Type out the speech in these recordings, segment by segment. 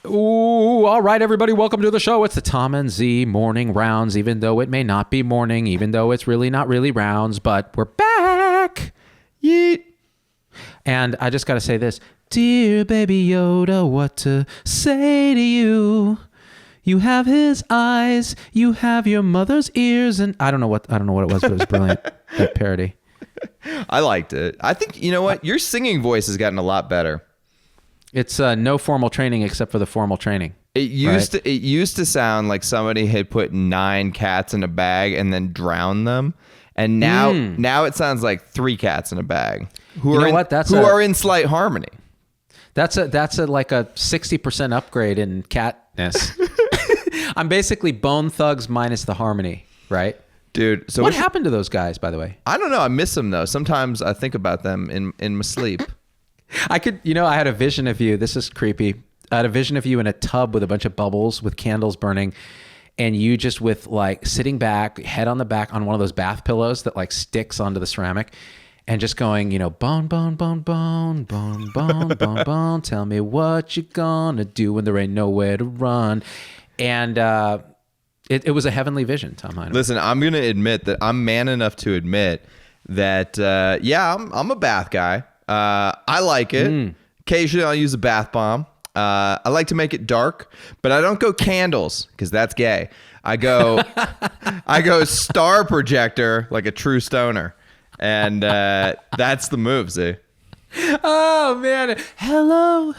Ooh, all right, everybody, welcome to the show. It's the Tom and Z Morning Roundz, even though it may not be morning, even though it's really not really rounds, but we're back. Yeet. And I just got to say this. Dear baby Yoda, what to say to you? You have his eyes, you have your mother's ears, and I don't know what it was, but it was brilliant. That parody. I liked it. I think, you know what? Your singing voice has gotten a lot better. It's no formal training except for the formal training. It used to sound like somebody had put 9 cats in a bag and then drowned them. And now it sounds like 3 cats in a bag who are in slight harmony. That's like a 60% upgrade in catness. I'm basically Bone Thugs minus the harmony, right? Dude, so what happened to those guys, by the way? I don't know. I miss them though. Sometimes I think about them in my sleep. I had a vision of you. This is creepy. I had a vision of you in a tub with a bunch of bubbles with candles burning, and you just with like sitting back, head on the back on one of those bath pillows that like sticks onto the ceramic, and just going, bone, bone, bone, bone, bone, bone, bone, bone. Tell me what you gonna do when there ain't nowhere to run. And it was a heavenly vision, Tom Heine. Listen, I'm gonna admit that I'm man enough to admit that I'm a bath guy. I like it. Occasionally I'll use a bath bomb. I like to make it dark, but I don't go candles because that's gay. I go star projector like a true stoner. And that's the move, see? Oh, man. Hello.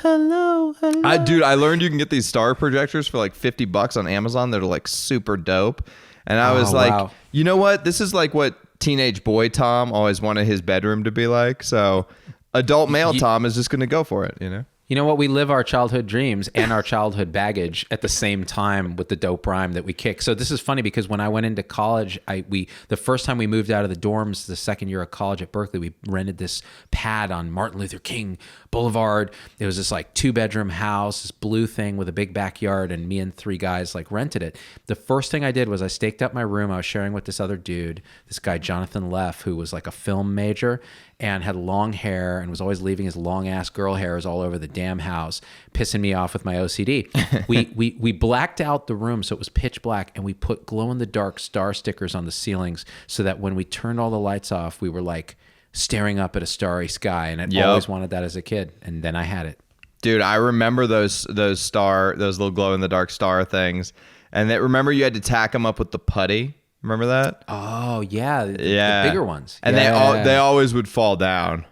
I learned you can get these star projectors for like $50 on Amazon that are like super dope. And I was like, wow. You know what? This is like what teenage boy Tom always wanted his bedroom to be like. So adult male Tom is just going to go for it, You know what? We live our childhood dreams and our childhood baggage at the same time with the dope rhyme that we kick. So this is funny because when I went into college, the first time we moved out of the dorms, the second year of college at Berkeley, we rented this pad on Martin Luther King Boulevard. It was this like 2-bedroom house, this blue thing with a big backyard, and me and 3 guys like rented it. The first thing I did was I staked up my room. I was sharing with this other dude, this guy Jonathan Leff, who was like a film major and had long hair and was always leaving his long ass girl hairs all over the damn house, pissing me off with my OCD. We blacked out the room so it was pitch black, and we put glow in the dark star stickers on the ceilings so that when we turned all the lights off, we were like staring up at a starry sky. And I always wanted that as a kid, and then I had it. Dude, I remember those little glow in the dark star things, and remember you had to tack them up with the putty. Remember that? Oh, yeah. The bigger ones. And they always would fall down.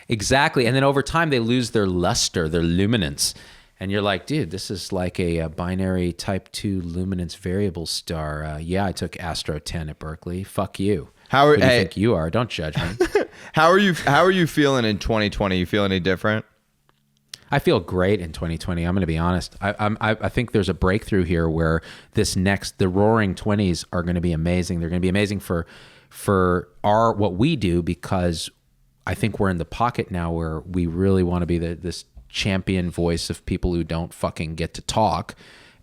Exactly. And then over time, they lose their luster, their luminance. And you're like, dude, this is like a binary type 2 luminance variable star. I took Astro 10 at Berkeley. Fuck you. Who do you think you are? Don't judge me. How are you feeling in 2020? You feel any different? I feel great in 2020. I'm going to be honest. I think there's a breakthrough here where the Roaring 20s are going to be amazing. They're going to be amazing for what we do, because I think we're in the pocket now where we really want to be this champion voice of people who don't fucking get to talk.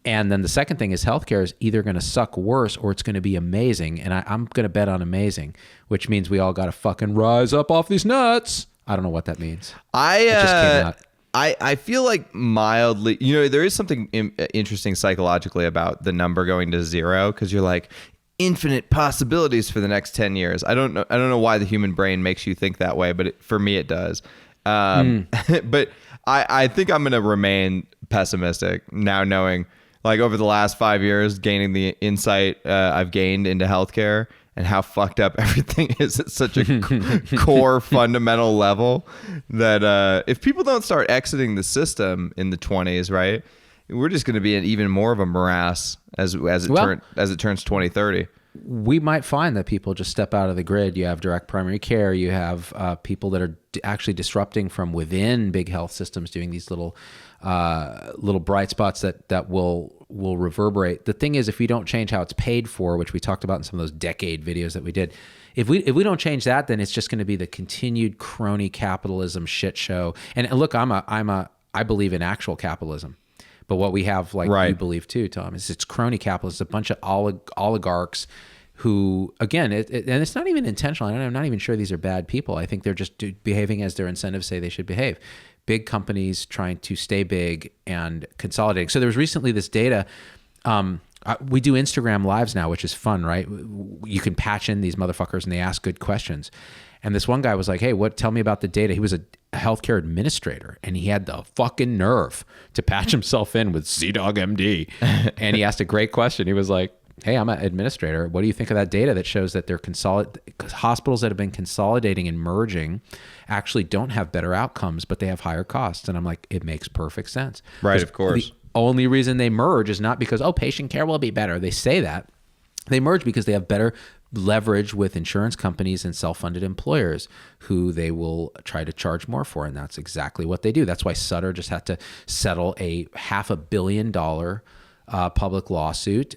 And then the second thing is healthcare is either going to suck worse or it's going to be amazing. And I'm going to bet on amazing, which means we all got to fucking rise up off these nuts. I don't know what that means. It just came out. I feel like mildly, there is something interesting psychologically about the number going to 0, because you're like infinite possibilities for the next 10 years. I don't know why the human brain makes you think that way, but for me it does. But I think I'm going to remain pessimistic now, knowing like over the last 5 years, gaining the insight I've gained into healthcare and how fucked up everything is at such a core fundamental level that if people don't start exiting the system in the 20s, right, we're just going to be in even more of a morass as it turns 2030. We might find that people just step out of the grid. You have direct primary care. You have people that are actually disrupting from within big health systems, doing these little bright spots that will reverberate. The thing is, if we don't change how it's paid for, which we talked about in some of those decade videos that we did, if we don't change that, then it's just going to be the continued crony capitalism shit show. And look, I believe in actual capitalism. But what we have, like you believe too, Tom, is it's crony capitalists, a bunch of oligarchs who, again, and it's not even intentional. I'm not even sure these are bad people. I think they're just behaving as their incentives say they should behave. big companies trying to stay big and consolidating. So there was recently this data. We do Instagram lives now, which is fun, right? You can patch in these motherfuckers and they ask good questions. And this one guy was like, hey, tell me about the data. He was a healthcare administrator and he had the fucking nerve to patch himself in with ZDogg MD. And he asked a great question. He was like, hey, I'm an administrator. What do you think of that data that shows that hospitals that have been consolidating and merging actually don't have better outcomes, but they have higher costs? And I'm like, it makes perfect sense. Right, of course. The only reason they merge is not because, patient care will be better. They say that. They merge because they have better leverage with insurance companies and self-funded employers who they will try to charge more for. And that's exactly what they do. That's why Sutter just had to settle a $500 million public lawsuit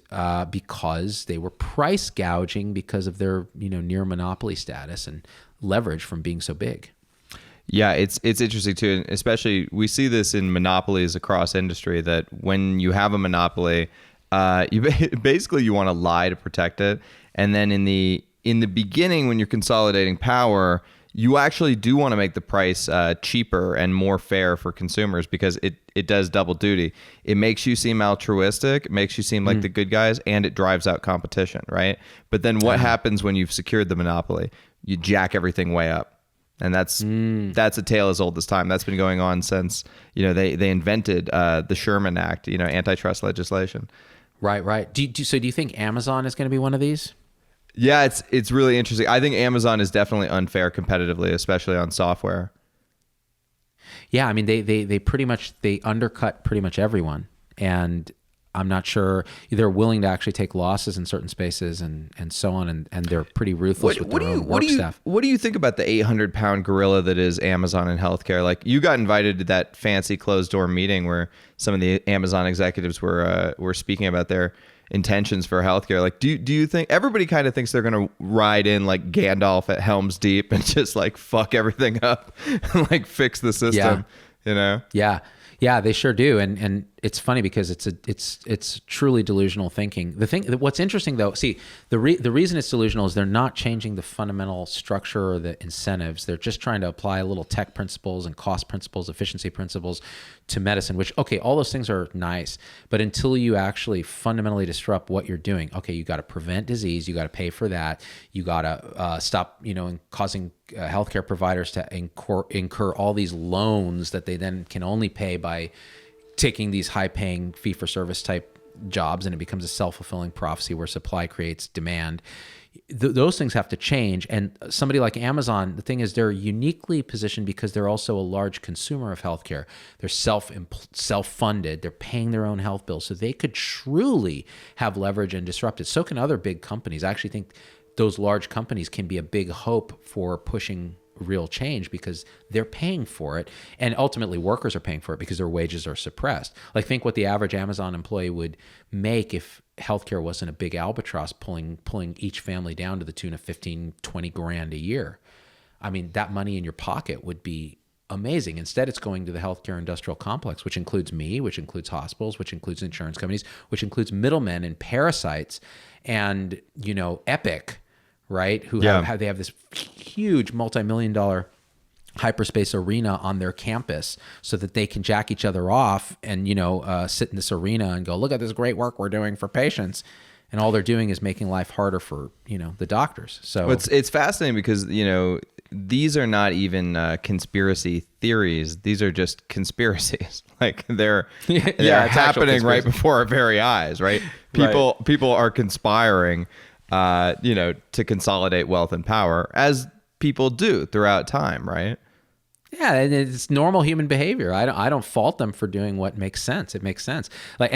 because they were price gouging because of their near monopoly status and leverage from being so big. Yeah, it's interesting too, and especially we see this in monopolies across industry, that when you have a monopoly, you want to lie to protect it, and then in the beginning when you're consolidating power, you actually do want to make the price cheaper and more fair for consumers because it does double duty. It makes you seem altruistic, it makes you seem like the good guys, and it drives out competition, right? But then what happens when you've secured the monopoly? You jack everything way up. And that's a tale as old as time. That's been going on since they invented the Sherman Act, antitrust legislation. Right. Do you think Amazon is going to be one of these? Yeah, it's really interesting. I think Amazon is definitely unfair competitively, especially on software. Yeah, I mean they pretty much undercut pretty much everyone, and I'm not sure they're willing to actually take losses in certain spaces and so on, and they're pretty ruthless with their own work staff. What do you think about the 800-pound gorilla that is Amazon in healthcare? Like, you got invited to that fancy closed-door meeting where some of the Amazon executives were speaking about their intentions for healthcare. Like, do you think everybody kind of thinks they're going to ride in like Gandalf at Helm's Deep and just like fuck everything up and like fix the system? Yeah, they sure do, and it's funny because it's truly delusional thinking. What's interesting though, see, the reason it's delusional is they're not changing the fundamental structure or the incentives. They're just trying to apply little tech principles and cost principles, efficiency principles to medicine. Which, okay, all those things are nice, but until you actually fundamentally disrupt what you're doing, okay, you got to prevent disease, you got to pay for that, you got to stop, causing healthcare providers to incur all these loans that they then can only pay by taking these high-paying fee-for-service type jobs, and it becomes a self-fulfilling prophecy where supply creates demand. Those things have to change. And somebody like Amazon, the thing is, they're uniquely positioned because they're also a large consumer of healthcare. They're self-funded. They're paying their own health bills, so they could truly have leverage and disrupt it. So can other big companies. I actually think those large companies can be a big hope for pushing real change because they're paying for it, and ultimately workers are paying for it because their wages are suppressed. Like, think what the average Amazon employee would make if healthcare wasn't a big albatross pulling each family down to the tune of 15, 20 grand a year. I mean, that money in your pocket would be amazing. Instead, it's going to the healthcare industrial complex, which includes me, which includes hospitals, which includes insurance companies, which includes middlemen and parasites, and Epic, right? Who have this huge multi-million-dollar hyperspace arena on their campus so that they can jack each other off and sit in this arena and go, look at this great work we're doing for patients, and all they're doing is making life harder for the doctors. So it's fascinating because these are not even conspiracy theories; these are just conspiracies. Like they're happening right before our very eyes. Right? People are conspiring. To consolidate wealth and power, as people do throughout time, right? Yeah, and it's normal human behavior. I don't fault them for doing what makes sense. It makes sense. Like,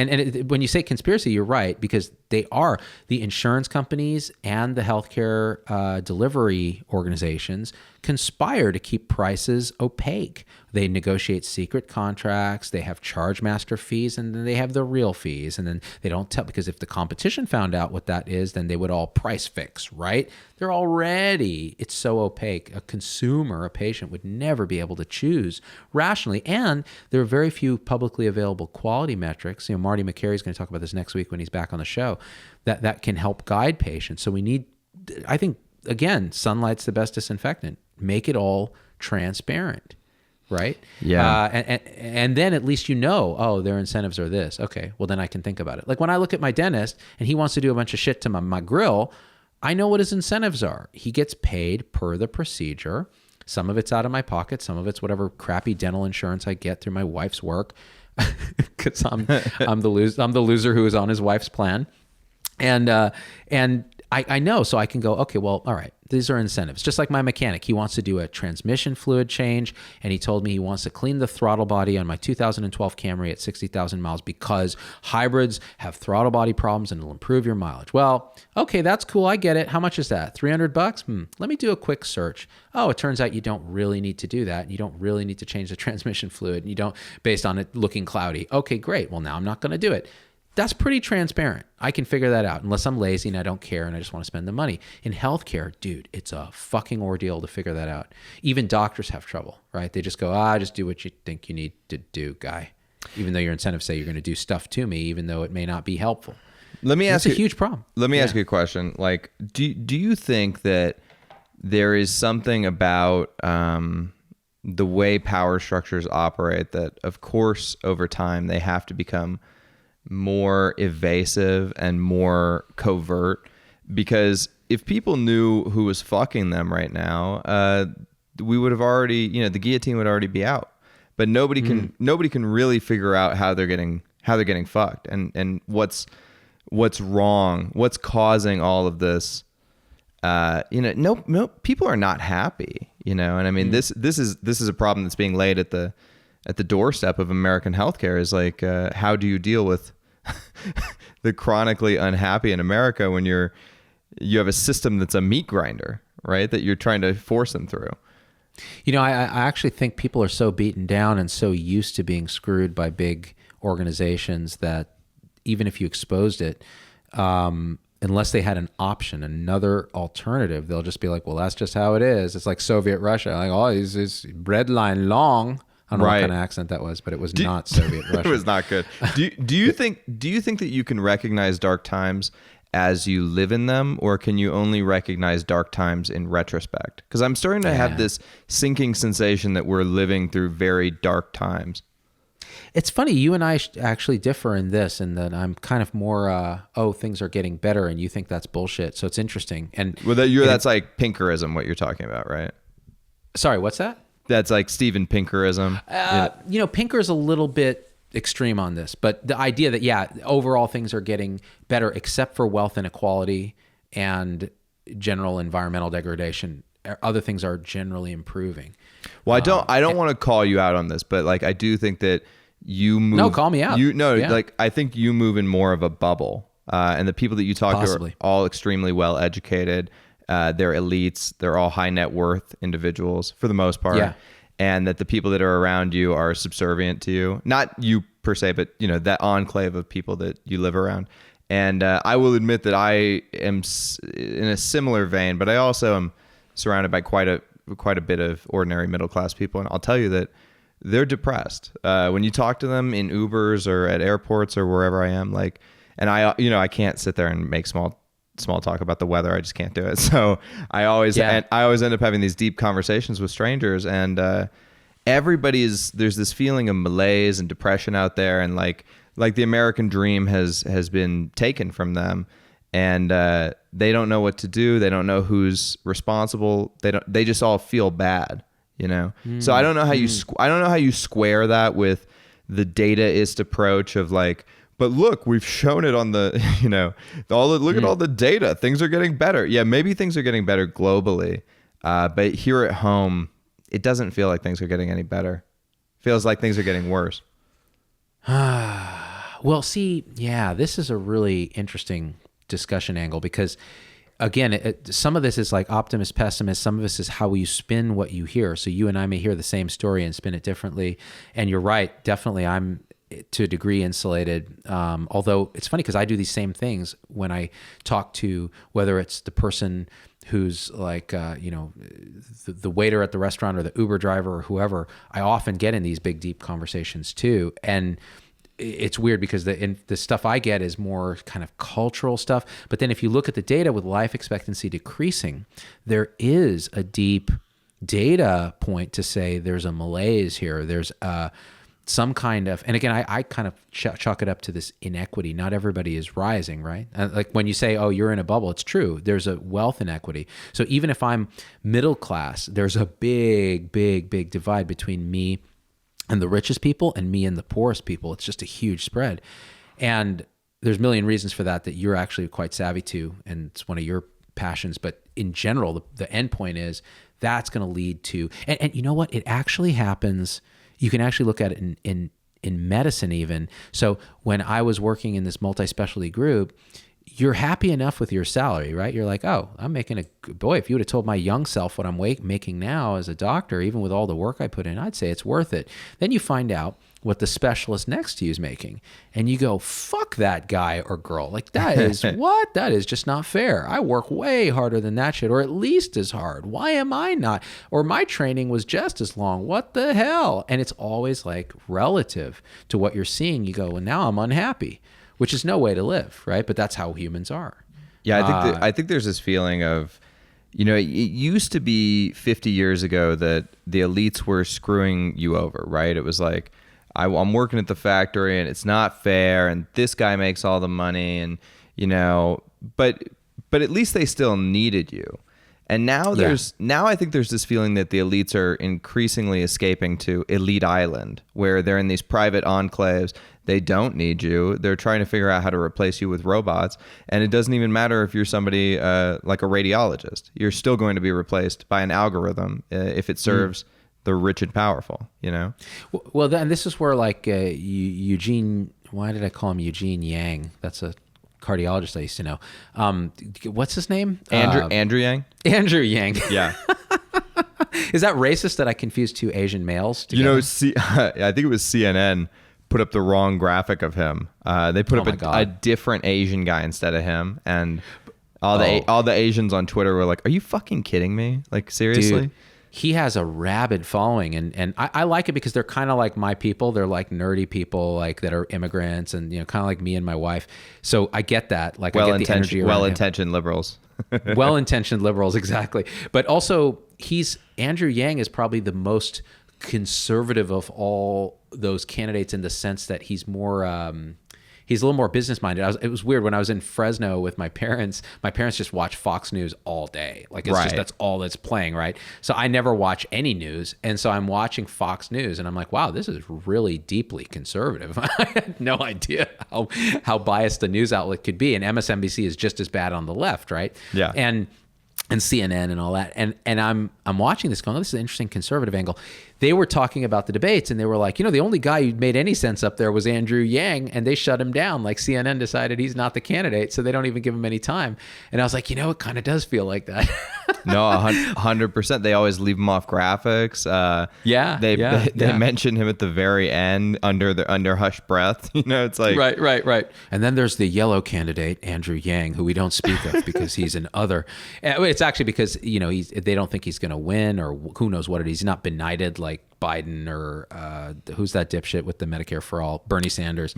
when you say conspiracy, you're right, because they are. The insurance companies and the healthcare delivery organizations conspire to keep prices opaque. They negotiate secret contracts, they have charge master fees, and then they have the real fees. And then they don't tell, because if the competition found out what that is, then they would all price fix, right? It's so opaque. A consumer, a patient, would never be able to choose rationally. And there are very few publicly available quality metrics. Marty McCary is going to talk about this next week when he's back on the show, that can help guide patients. So we need, I think, again, sunlight's the best disinfectant. Make it all transparent. right? Yeah. And then at least you know, oh, their incentives are this. Okay, well then I can think about it. Like when I look at my dentist and he wants to do a bunch of shit to my grill, I know what his incentives are. He gets paid per the procedure. Some of it's out of my pocket. Some of it's whatever crappy dental insurance I get through my wife's work, because I'm the loser who is on his wife's plan, and I know, so I can go, okay, well, all right, these are incentives. Just like my mechanic, he wants to do a transmission fluid change, and he told me he wants to clean the throttle body on my 2012 Camry at 60,000 miles because hybrids have throttle body problems and it'll improve your mileage. Well, okay, that's cool. I get it. How much is that? $300? Let me do a quick search. Oh, it turns out you don't really need to do that. You don't really need to change the transmission fluid. You don't, based on it looking cloudy. Okay, great. Well, now I'm not going to do it. That's pretty transparent. I can figure that out unless I'm lazy and I don't care and I just want to spend the money. In healthcare, dude, it's a fucking ordeal to figure that out. Even doctors have trouble, right? They just go, just do what you think you need to do, guy. Even though your incentives say you're going to do stuff to me, even though it may not be helpful. Let me ask you, it's a huge problem. Let me ask you a question. Like, do you think that there is something about the way power structures operate that, of course, over time they have to become more evasive and more covert? Because if people knew who was fucking them right now, we would have already, the guillotine would already be out. But nobody can really figure out how they're getting fucked and what's wrong, what's causing all of this. No, people are not happy, and I mean this is a problem that's being laid at the doorstep of American healthcare. Is like, how do you deal with the chronically unhappy in America when you have a system that's a meat grinder, right? That you're trying to force them through. I actually think people are so beaten down and so used to being screwed by big organizations that even if you exposed it, unless they had an option, another alternative, they'll just be like, well, that's just how it is. It's like Soviet Russia. Like, oh, is bread line long? I don't know what kind of accent that was, but it was not Soviet Russia. It was not good. Do you think that you can recognize dark times as you live in them, or can you only recognize dark times in retrospect? Because I'm starting to have this sinking sensation that we're living through very dark times. It's funny, you and I actually differ in this, and that I'm kind of more, things are getting better, and you think that's bullshit. So it's interesting. And that's like Pinkerism, what you're talking about, right? Sorry, what's that? That's like Steven Pinkerism. Pinker is a little bit extreme on this, but the idea that, overall things are getting better except for wealth inequality and general environmental degradation. Other things are generally improving. Well, I don't want to call you out on this, but like, I do think that you move. No, call me out. Like, I think you move in more of a bubble, and the people that you talk to are all extremely well educated. They're elites. They're all high net worth individuals for the most part. Yeah. And that the people that are around you are subservient to you. Not you per se, but that enclave of people that you live around. And I will admit that I am in a similar vein, but I also am surrounded by quite a bit of ordinary middle class people. And I'll tell you that they're depressed. When you talk to them in Ubers or at airports or wherever I am, like, and I can't sit there and make small talk about the weather. I just can't do it. So I always end up having these deep conversations with strangers, and there's this feeling of malaise and depression out there, and like the American dream has been taken from them, and they don't know what to do. They don't know who's responsible. They just all feel bad, So I don't know how you square that with the dataist approach of like, but look, we've shown it on the, look at all the data. Things are getting better. Yeah, maybe things are getting better globally. But here at home, it doesn't feel like things are getting any better. It feels like things are getting worse. Well, see, this is a really interesting discussion angle because, again, some of this is like optimist, pessimist. Some of this is how you spin what you hear. So you and I may hear the same story and spin it differently. And you're right. Definitely, I'm to a degree insulated. Although it's funny because I do these same things when I talk to, whether it's the person who's like, the waiter at the restaurant or the Uber driver or whoever, I often get in these big, deep conversations too. And it's weird because the stuff I get is more kind of cultural stuff. But then if you look at the data with life expectancy decreasing, there is a deep data point to say there's a malaise here. There's some kind of, and again, I kind of chalk it up to this inequity. Not everybody is rising, right? Like when you say, oh, you're in a bubble, it's true. There's a wealth inequity. So even if I'm middle class, there's a big divide between me and the richest people and me and the poorest people. It's just a huge spread. And there's a million reasons for that you're actually quite savvy to, and it's one of your passions. But in general, the end point is that's going to lead to, and you know what? It actually happens. You can actually look at it in medicine even. So when I was working in this multi-specialty group, you're happy enough with your salary, right? You're like, oh, I'm making boy, if you would have told my young self what I'm making now as a doctor, even with all the work I put in, I'd say it's worth it. Then you find out what the specialist next to you is making. And you go, fuck that guy or girl. Like that is what? That is just not fair. I work way harder than that shit, or at least as hard. Why am I not? Or my training was just as long. What the hell? And it's always like relative to what you're seeing. You go, well, now I'm unhappy, which is no way to live, right? But that's how humans are. Yeah, I think there's this feeling of, you know, it used to be 50 years ago that the elites were screwing you over, right? It was like, I'm working at the factory and it's not fair and this guy makes all the money and, you know, but at least they still needed you. And now now I think there's this feeling that the elites are increasingly escaping to elite island, where they're in these private enclaves. They don't need you. They're trying to figure out how to replace you with robots. And it doesn't even matter if you're somebody like a radiologist. You're still going to be replaced by an algorithm if it serves the rich and powerful, you know? Well, then this is where like Eugene, why did I call him Eugene Yang? That's a cardiologist I used to know. What's his name? Andrew Yang? Andrew Yang. Yeah. Is that racist that I confused two Asian males together? You know, I think it was CNN put up the wrong graphic of him. They put up a different Asian guy instead of him. And all the Asians on Twitter were like, are you fucking kidding me? Like, seriously? Dude, he has a rabid following, and I like it because they're kind of like my people. They're like nerdy people, like that are immigrants, and you know, kind of like me and my wife. So I get that. Like, I get the energy around well-intentioned liberals. Well-intentioned liberals, exactly. But also, Andrew Yang is probably the most conservative of all those candidates in the sense that he's more. He's a little more business minded. It was weird when I was in Fresno with my parents. My parents just watch Fox News all day. Like it's just, that's all that's playing, right? So I never watch any news. And so I'm watching Fox News and I'm like, wow, this is really deeply conservative. I had no idea how biased the news outlet could be. And MSNBC is just as bad on the left, right? Yeah. And CNN and all that. And I'm watching this going, oh, this is an interesting conservative angle. They were talking about the debates and they were like, you know, the only guy who made any sense up there was Andrew Yang, and they shut him down. Like CNN decided he's not the candidate, so they don't even give him any time. And I was like, you know, it kind of does feel like that. No, 100%. They always leave him off graphics. They mention him at the very end under hushed breath. You know, it's like right. And then there's the yellow candidate, Andrew Yang, who we don't speak of because he's an other. It's actually because, you know, they don't think he's going to win, or who knows what it is. He's not benighted like Biden or who's that dipshit with the Medicare for all, Bernie Sanders.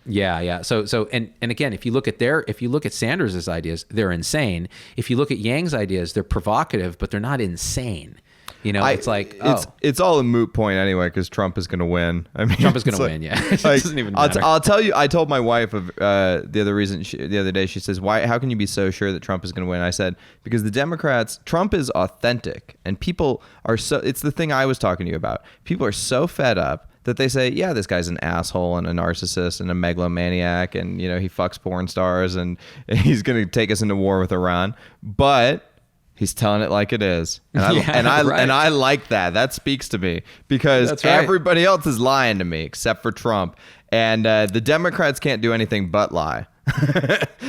Yeah. So and again, if you look at Sanders's ideas, they're insane. If you look at Yang's ideas, they're provocative, but they're not insane. You know, it's all a moot point anyway because Trump is going to win. I mean, Trump is going to win. Yeah, it doesn't even matter. I'll tell you. I told my wife of the other day. She says, "Why? How can you be so sure that Trump is going to win?" I said, "Because the Democrats, Trump is authentic, and people are so." It's the thing I was talking to you about. People are so fed up that they say, "Yeah, this guy's an asshole and a narcissist and a megalomaniac, and you know he fucks porn stars and he's going to take us into war with Iran," but he's telling it like it is. And I like that. That speaks to me because everybody else is lying to me except for Trump. And the Democrats can't do anything but lie.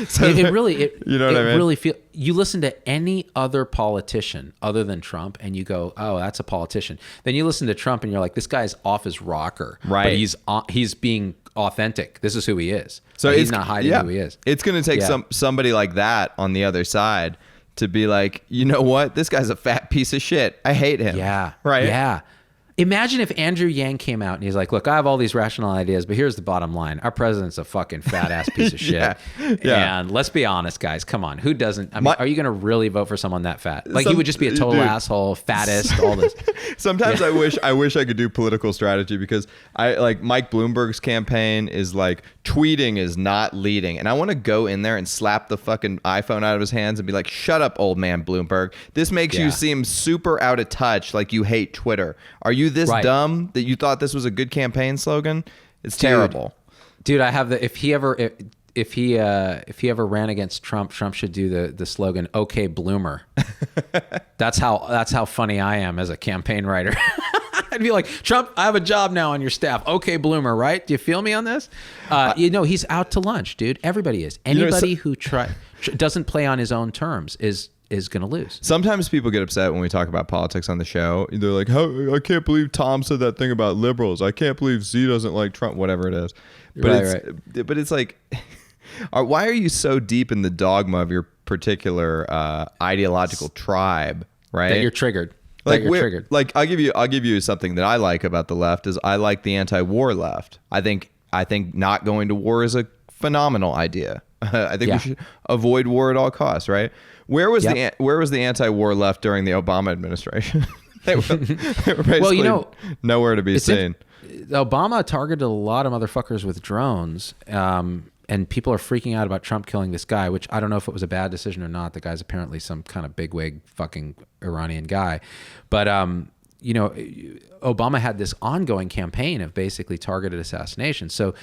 So you know what I mean? Really you listen to any other politician other than Trump and you go, oh, that's a politician. Then you listen to Trump and you're like, this guy's off his rocker. Right. But he's being authentic. This is who he is. So he's not hiding who he is. It's going to take somebody like that on the other side to be like, you know what? This guy's a fat piece of shit. I hate him. Yeah. Right. Yeah. Imagine if Andrew Yang came out and he's like, look, I have all these rational ideas, but here's the bottom line. Our president's a fucking fat ass piece of shit. Yeah. And let's be honest, guys. Come on. Who doesn't? I mean, are you going to really vote for someone that fat? Like, he would just be a total asshole, fattest, all this. Sometimes I wish I could do political strategy, because I like Mike Bloomberg's campaign is like, tweeting is not leading. And I want to go in there and slap the fucking iPhone out of his hands and be like, shut up, old man Bloomberg. This makes you seem super out of touch, like you hate Twitter. Are you this dumb that you thought this was a good campaign slogan? It's terrible. Dude, I have if he ever ran against Trump should do the slogan, okay, Bloomer. That's how funny I am as a campaign writer. I'd be like, Trump, I have a job now on your staff. Okay, Bloomer, right? Do you feel me on this? He's out to lunch, dude. Everybody is. Anybody who doesn't play on his own terms is going to lose. Sometimes people get upset when we talk about politics on the show. They're like, "How I can't believe Tom said that thing about liberals. I can't believe Z doesn't like Trump," whatever it is. But it's like, why are you so deep in the dogma of your particular ideological tribe, right? That you're triggered. Triggered. Like I'll give you something that I like about the left is I like the anti-war left. I think not going to war is a phenomenal idea. I think we should avoid war at all costs, right? Where was the anti-war left during the Obama administration? they were basically nowhere to be seen. Obama targeted a lot of motherfuckers with drones, and people are freaking out about Trump killing this guy, which I don't know if it was a bad decision or not. The guy's apparently some kind of bigwig fucking Iranian guy. But, Obama had this ongoing campaign of basically targeted assassination. So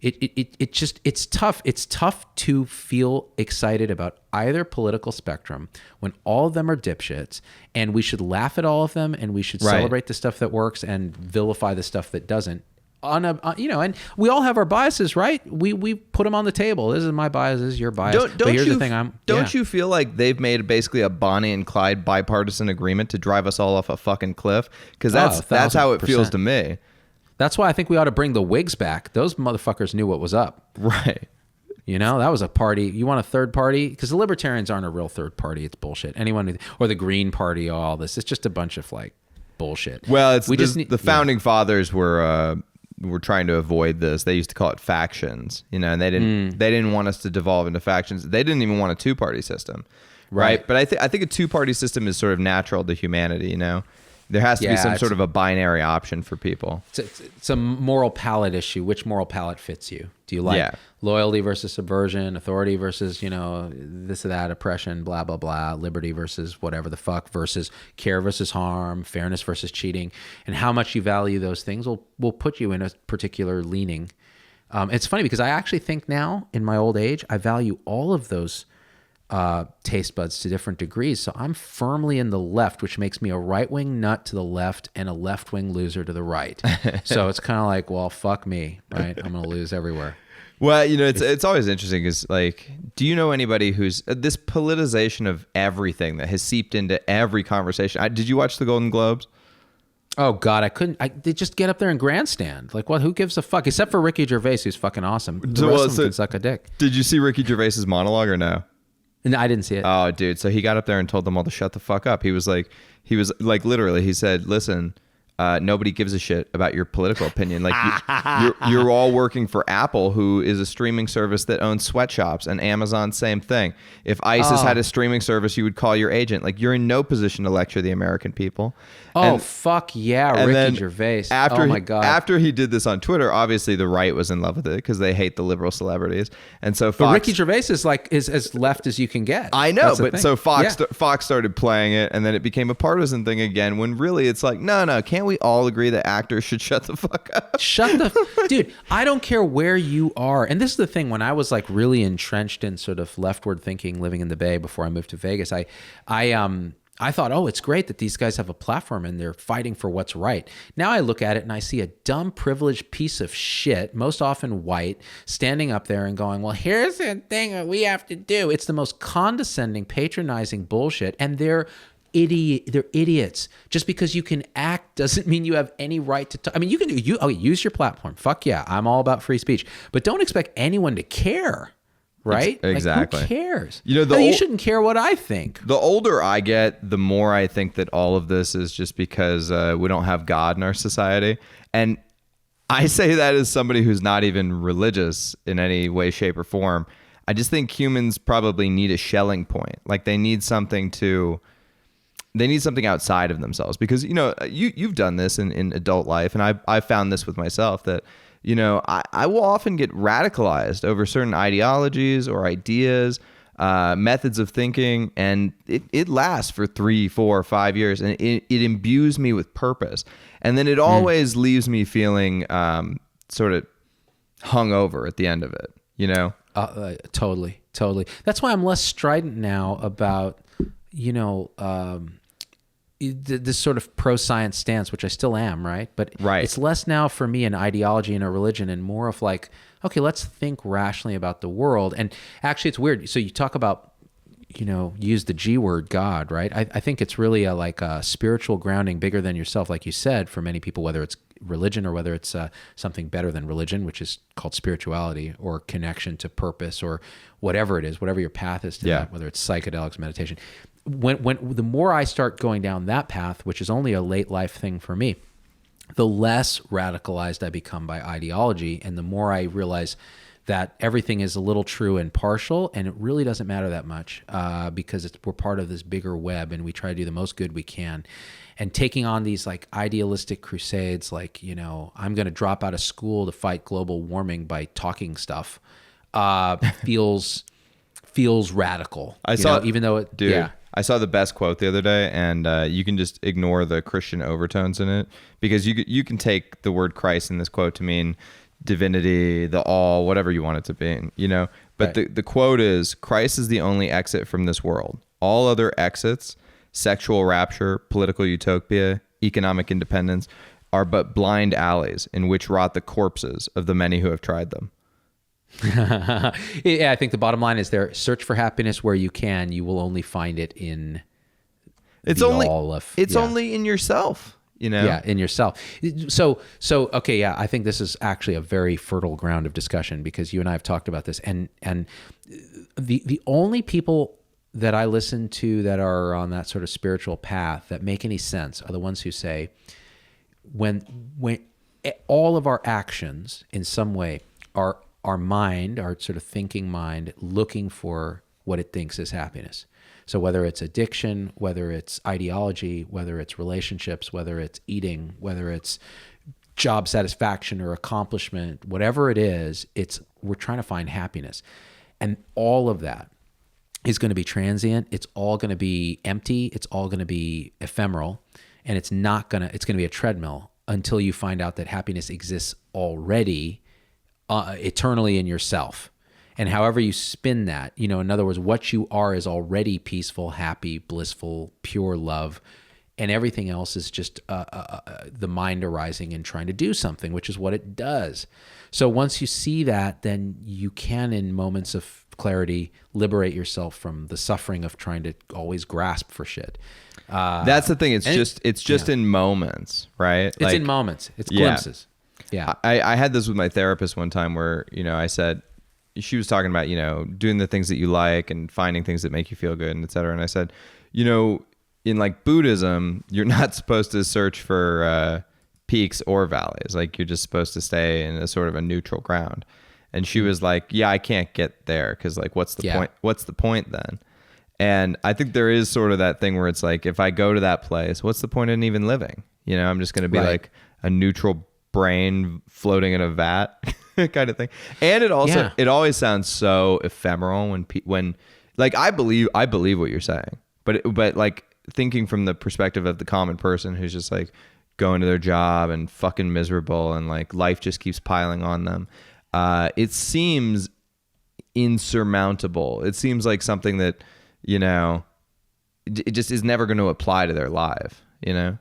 it's tough. It's tough to feel excited about either political spectrum when all of them are dipshits, and we should laugh at all of them, and we should celebrate the stuff that works and vilify the stuff that doesn't. And we all have our biases, right? We put them on the table. This is my bias. This is your bias. Don't you feel like they've made basically a Bonnie and Clyde bipartisan agreement to drive us all off a fucking cliff? Because that's how it feels to me. That's why I think we ought to bring the Whigs back. Those motherfuckers knew what was up. Right. That was a party. You want a third party? Because the Libertarians aren't a real third party. It's bullshit. Or the Green Party, all this. It's just a bunch of like bullshit. Well, the founding fathers were trying to avoid this. They used to call it factions, and they didn't want us to devolve into factions. They didn't even want a two-party system, right? But I think a two-party system is sort of natural to humanity. There has to be some sort of a binary option for people. It's a moral palate issue. Which moral palate fits you? Do you like loyalty versus subversion, authority versus, this or that, oppression, blah, blah, blah, liberty versus whatever the fuck, versus care versus harm, fairness versus cheating, and how much you value those things will put you in a particular leaning. It's funny because I actually think now, in my old age, I value all of those taste buds to different degrees. So I'm firmly in the left, which makes me a right-wing nut to the left and a left-wing loser to the right. So it's kind of like, well, fuck me, right? I'm going to lose everywhere. Well, it's always interesting because, like, do you know anybody who's this politicization of everything that has seeped into every conversation? Did you watch the Golden Globes? Oh God, they just get up there and grandstand. Like, what? Who gives a fuck? Except for Ricky Gervais, who's fucking awesome. The rest of them can suck a dick. Did you see Ricky Gervais's monologue or no? No, I didn't see it. Oh, dude. So he got up there and told them all to shut the fuck up. He was like, literally, he said, listen, nobody gives a shit about your political opinion. Like you're all working for Apple, who is a streaming service that owns sweatshops, and Amazon, same thing. If ISIS had a streaming service, you would call your agent. Like, you're in no position to lecture the American people. Fuck yeah, Ricky Gervais. Oh my God. After he did this on Twitter, obviously the right was in love with it because they hate the liberal celebrities. And so but Ricky Gervais is as left as you can get. I know, but so Fox started playing it, and then it became a partisan thing again, when really it's like, no, can't we all agree that actors should shut the fuck up? Dude, I don't care where you are. And this is the thing, when I was like really entrenched in sort of leftward thinking, living in the Bay before I moved to Vegas, I thought, it's great that these guys have a platform and they're fighting for what's right. Now I look at it and I see a dumb, privileged piece of shit, most often white, standing up there and going, well, here's the thing that we have to do. It's the most condescending, patronizing bullshit. And they're idiots. Just because you can act doesn't mean you have any right to talk. I mean, you can use your platform. Fuck yeah. I'm all about free speech. But don't expect anyone to care. right? Exactly. Like, who cares? You know, you shouldn't care what I think. The older I get, the more I think that all of this is just because we don't have God in our society. And I say that as somebody who's not even religious in any way, shape, or form. I just think humans probably need a shelling point. Like they need something outside of themselves, because, you know, you've done this in adult life. And I found this with myself that, you know, I will often get radicalized over certain ideologies or ideas, methods of thinking, and it lasts for 3, 4, 5 years, and it imbues me with purpose. And then it always leaves me feeling sort of hungover at the end of it, you know? Totally. That's why I'm less strident now about, you know, this sort of pro-science stance, which I still am, right? But it's less now for me an ideology and a religion, and more of like, okay, let's think rationally about the world. And actually, it's weird. So you talk about, you know, use the G word, God, right? I think it's really like a spiritual grounding bigger than yourself, like you said, for many people, whether it's religion or whether it's something better than religion, which is called spirituality or connection to purpose or whatever it is, whatever your path is to that, whether it's psychedelics, meditation. When the more I start going down that path, which is only a late life thing for me, the less radicalized I become by ideology, and the more I realize that everything is a little true and partial, and it really doesn't matter that much because we're part of this bigger web, and we try to do the most good we can. And taking on these like idealistic crusades, like, you know, I'm going to drop out of school to fight global warming by talking stuff, feels radical. Even though it, dude. Yeah. I saw the best quote the other day, and you can just ignore the Christian overtones in it, because you can take the word Christ in this quote to mean divinity, the all, whatever you want it to be, you know. But the quote is, Christ is the only exit from this world. All other exits, sexual rapture, political utopia, economic independence, are but blind alleys in which rot the corpses of the many who have tried them. Yeah, I think the bottom line is there. Search for happiness where you can. You will only find it in only in yourself, you know? Yeah, in yourself. So okay, yeah, I think this is actually a very fertile ground of discussion, because you and I have talked about this, and the only people that I listen to that are on that sort of spiritual path that make any sense are the ones who say, when all of our actions in some way are our mind, our sort of thinking mind, looking for what it thinks is happiness. So whether it's addiction, whether it's ideology, whether it's relationships, whether it's eating, whether it's job satisfaction or accomplishment, whatever it is, we're trying to find happiness. And all of that is going to be transient. It's all going to be empty. It's all going to be ephemeral. And it's going to be a treadmill until you find out that happiness exists already eternally in yourself. And however you spin that, you know, in other words, what you are is already peaceful, happy, blissful, pure love. And everything else is just the mind arising and trying to do something, which is what it does. So once you see that, then you can, in moments of clarity, liberate yourself from the suffering of trying to always grasp for shit. That's the thing. It's just in moments, right? It's in moments. It's glimpses. Yeah. I had this with my therapist one time where, you know, I said, she was talking about, you know, doing the things that you like and finding things that make you feel good, and et cetera. And I said, you know, in like Buddhism, you're not supposed to search for peaks or valleys. Like, you're just supposed to stay in a sort of a neutral ground. And she was like, yeah, I can't get there, because like, what's the point? What's the point then? And I think there is sort of that thing where it's like, if I go to that place, what's the point in even living? You know, I'm just going to be like a neutral brain floating in a vat kind of thing. And it also, it always sounds so ephemeral when like, I believe what you're saying, but like thinking from the perspective of the common person who's just like going to their job and fucking miserable, and like life just keeps piling on them. It seems insurmountable. It seems like something that, you know, it just is never going to apply to their life, you know?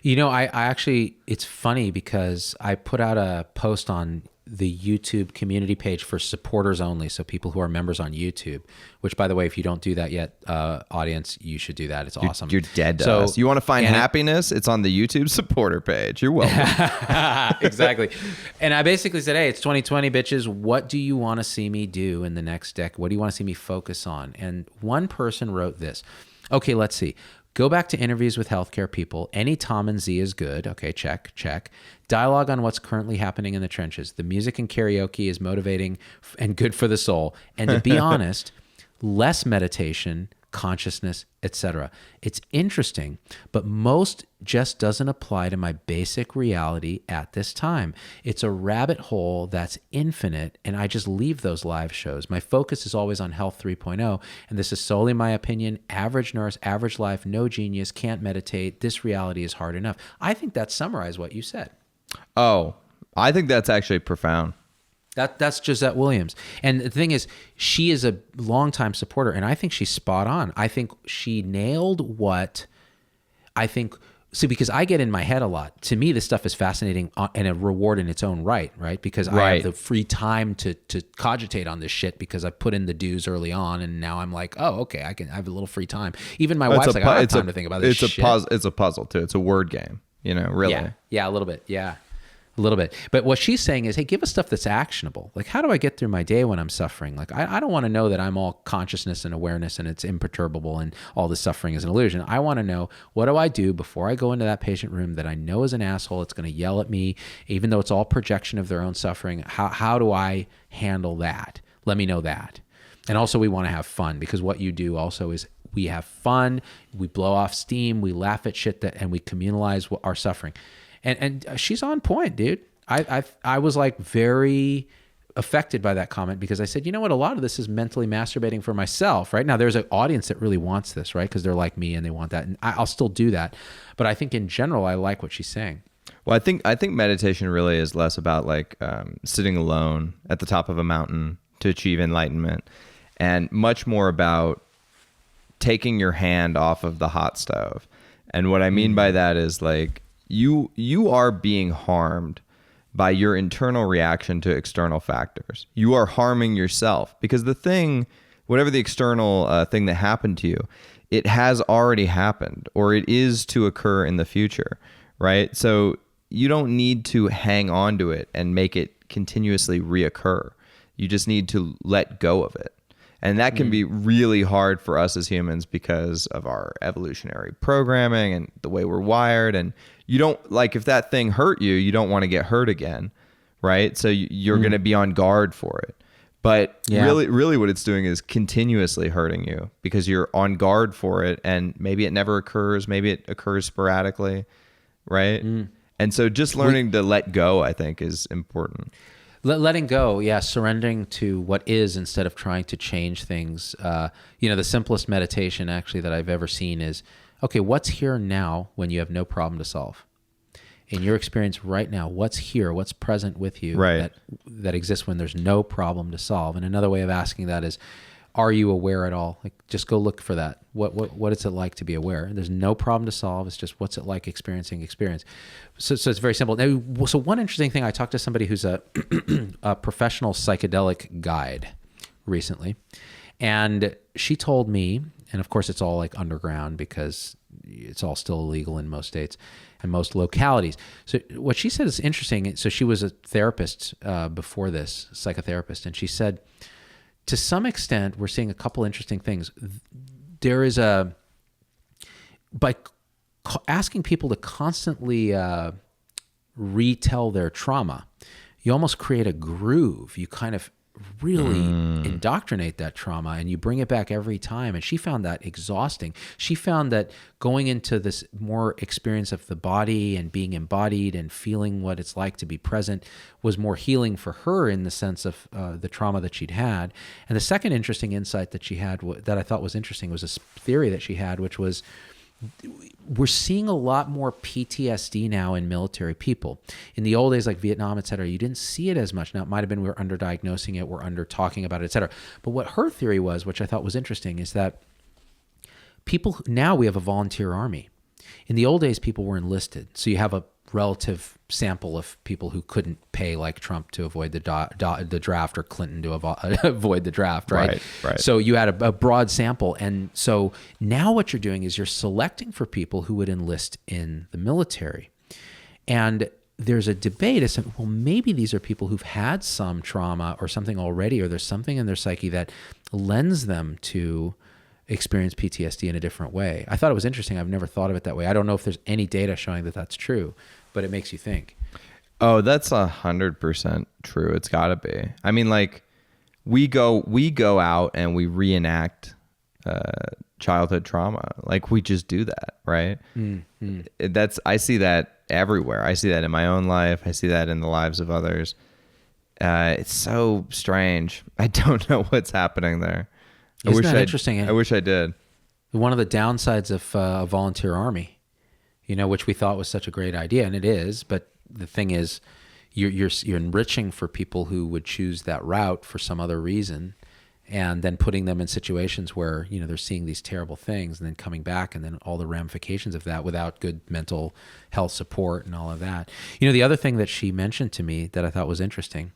You know, I actually, it's funny because I put out a post on the YouTube community page for supporters only. So people who are members on YouTube, which by the way, if you don't do that yet, audience, you should do that. It's awesome. You're dead to us. You want to find happiness? It's on the YouTube supporter page. You're welcome. Exactly. And I basically said, hey, it's 2020, bitches. What do you want to see me do in the next decade? What do you want to see me focus on? And one person wrote this. Okay, let's see. Go back to interviews with healthcare people. Any Tom and Z is good. Okay, check. Dialogue on what's currently happening in the trenches. The music and karaoke is motivating and good for the soul. And to be honest, less meditation, consciousness, etc. It's interesting, but most just doesn't apply to my basic reality at this time. It's a rabbit hole that's infinite, and I just leave those live shows. My focus is always on Health 3.0, and this is solely my opinion. Average nurse, average life, no genius, can't meditate. This reality is hard enough. I think that summarized what you said. Oh, I think that's actually profound. That's Gisette Williams. And the thing is, she is a longtime supporter, and I think she's spot on. I think she nailed what I think. See, because I get in my head a lot. To me, this stuff is fascinating and a reward in its own right? Because I have the free time to cogitate on this shit because I put in the dues early on, and now I'm like, oh, okay, I have a little free time. Even my wife's like, I don't have time to think about this shit. It's a puzzle, too. It's a word game, really. Yeah, a little bit, yeah. A little bit. But what she's saying is, hey, give us stuff that's actionable. Like, how do I get through my day when I'm suffering? Like, I don't want to know that I'm all consciousness and awareness and it's imperturbable and all the suffering is an illusion. I want to know, what do I do before I go into that patient room that I know is an asshole? It's going to yell at me, even though it's all projection of their own suffering. How do I handle that? Let me know that. And also, we want to have fun, because what you do also is we have fun, we blow off steam, we laugh at shit and we communalize our suffering. And she's on point, dude. I was like very affected by that comment, because I said, you know what? A lot of this is mentally masturbating for myself, right? Now, there's an audience that really wants this, right? Because they're like me and they want that. And I'll still do that. But I think in general, I like what she's saying. Well, I think meditation really is less about like sitting alone at the top of a mountain to achieve enlightenment, and much more about taking your hand off of the hot stove. And what I mean by that is like, you are being harmed by your internal reaction to external factors. You are harming yourself, because the thing, whatever the external thing that happened to you, it has already happened, or it is to occur in the future, right? So you don't need to hang on to it and make it continuously reoccur. You just need to let go of it. And that can be really hard for us as humans because of our evolutionary programming and the way we're wired. And you don't, like, if that thing hurt you, you don't want to get hurt again, right? So you're going to be on guard for it. But really what it's doing is continuously hurting you, because you're on guard for it, and maybe it never occurs, maybe it occurs sporadically, right? And so just learning to let go, I think, is important. Letting go, surrendering to what is instead of trying to change things. The simplest meditation actually that I've ever seen is, okay, what's here now when you have no problem to solve? In your experience right now, what's here, what's present with you that exists when there's no problem to solve? And another way of asking that is, are you aware at all? Like, just go look for that. What is it like to be aware? There's no problem to solve. It's just, what's it like experiencing experience? So it's very simple. Now, so one interesting thing, I talked to somebody who's a professional psychedelic guide recently, and she told me, and of course it's all like underground because it's all still illegal in most states and most localities. So what she said is interesting. So she was a therapist before this, psychotherapist, and she said, to some extent, we're seeing a couple interesting things. There is by asking people to constantly retell their trauma, you almost create a groove. You kind of really indoctrinate that trauma, and you bring it back every time. And she found that exhausting. She found that going into this more experience of the body and being embodied and feeling what it's like to be present was more healing for her in the sense of the trauma that she'd had. And the second interesting insight that she had that I thought was interesting was this theory that she had, which was, we're seeing a lot more PTSD now in military people. In the old days, like Vietnam, et cetera, you didn't see it as much. Now, it might have been we're underdiagnosing it, we're under talking about it, et cetera. But what her theory was, which I thought was interesting, is that people, now we have a volunteer army. In the old days, people were enlisted. So you have a relative sample of people who couldn't pay like Trump to avoid the draft or Clinton to avoid the draft, right? Right. So you had a broad sample. And so now what you're doing is you're selecting for people who would enlist in the military. And there's a debate as to, well, maybe these are people who've had some trauma or something already, or there's something in their psyche that lends them to experience PTSD in a different way. I thought it was interesting. I've never thought of it that way. I don't know if there's any data showing that that's true, but it makes you think. Oh, that's 100% true. It's got to be. I mean, like we go out and we reenact childhood trauma. Like we just do that, right? I see that everywhere. I see that in my own life. I see that in the lives of others. It's so strange. I don't know what's happening there. Isn't that interesting? I wish I did. One of the downsides of a volunteer army, which we thought was such a great idea, and it is, but the thing is, you're enriching for people who would choose that route for some other reason, and then putting them in situations where they're seeing these terrible things, and then coming back, and then all the ramifications of that without good mental health support and all of that. The other thing that she mentioned to me that I thought was interesting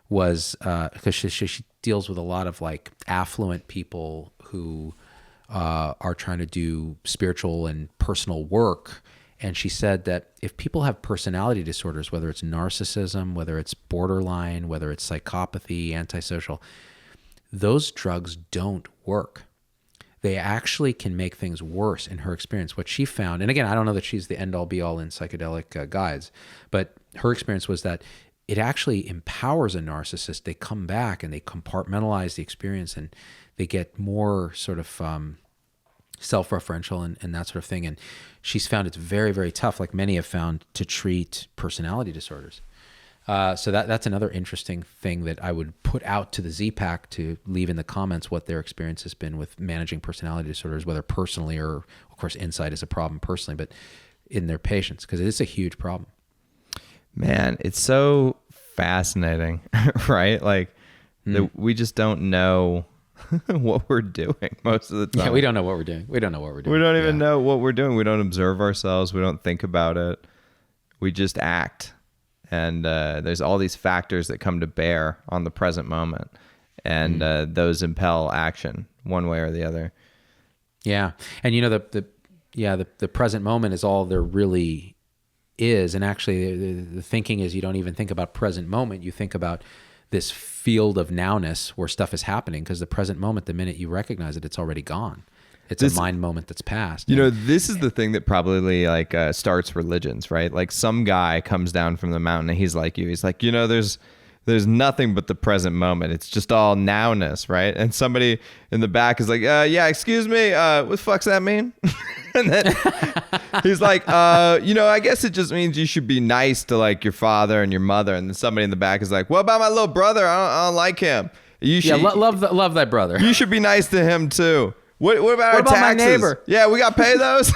was because she deals with a lot of like affluent people who are trying to do spiritual and personal work. And she said that if people have personality disorders, whether it's narcissism, whether it's borderline, whether it's psychopathy, antisocial, those drugs don't work. They actually can make things worse in her experience. What she found, and again, I don't know that she's the end-all be-all in psychedelic guides, but her experience was that it actually empowers a narcissist. They come back and they compartmentalize the experience, and they get more sort of self-referential and that sort of thing. And she's found it's very, very tough, like many have found, to treat personality disorders. So that's another interesting thing that I would put out to the Z-Pack to leave in the comments what their experience has been with managing personality disorders, whether personally or, of course, insight is a problem personally, but in their patients, because it is a huge problem. Man, it's so fascinating, right? Like we just don't know what we're doing most of the time. Yeah, we don't know what we're doing. We don't even know what we're doing. We don't observe ourselves. We don't think about it. We just act. And there's all these factors that come to bear on the present moment. And those impel action one way or the other. Yeah. And the present moment is all there really is. And actually the thinking is you don't even think about present moment. You think about this field of nowness where stuff is happening, because the present moment, the minute you recognize it, it's already gone. It's a mind moment that's passed. This is the thing that probably starts religions, right? Like some guy comes down from the mountain and he's like you. He's like, there's nothing but the present moment. It's just all nowness, right? And somebody in the back is like, yeah, excuse me, what the fuck's that mean? And then he's like, I guess it just means you should be nice to like your father and your mother. And then somebody in the back is like, what about my little brother? I don't like him. You should, love that brother. You should be nice to him too. What about our taxes? My neighbor? Yeah, we got to pay those.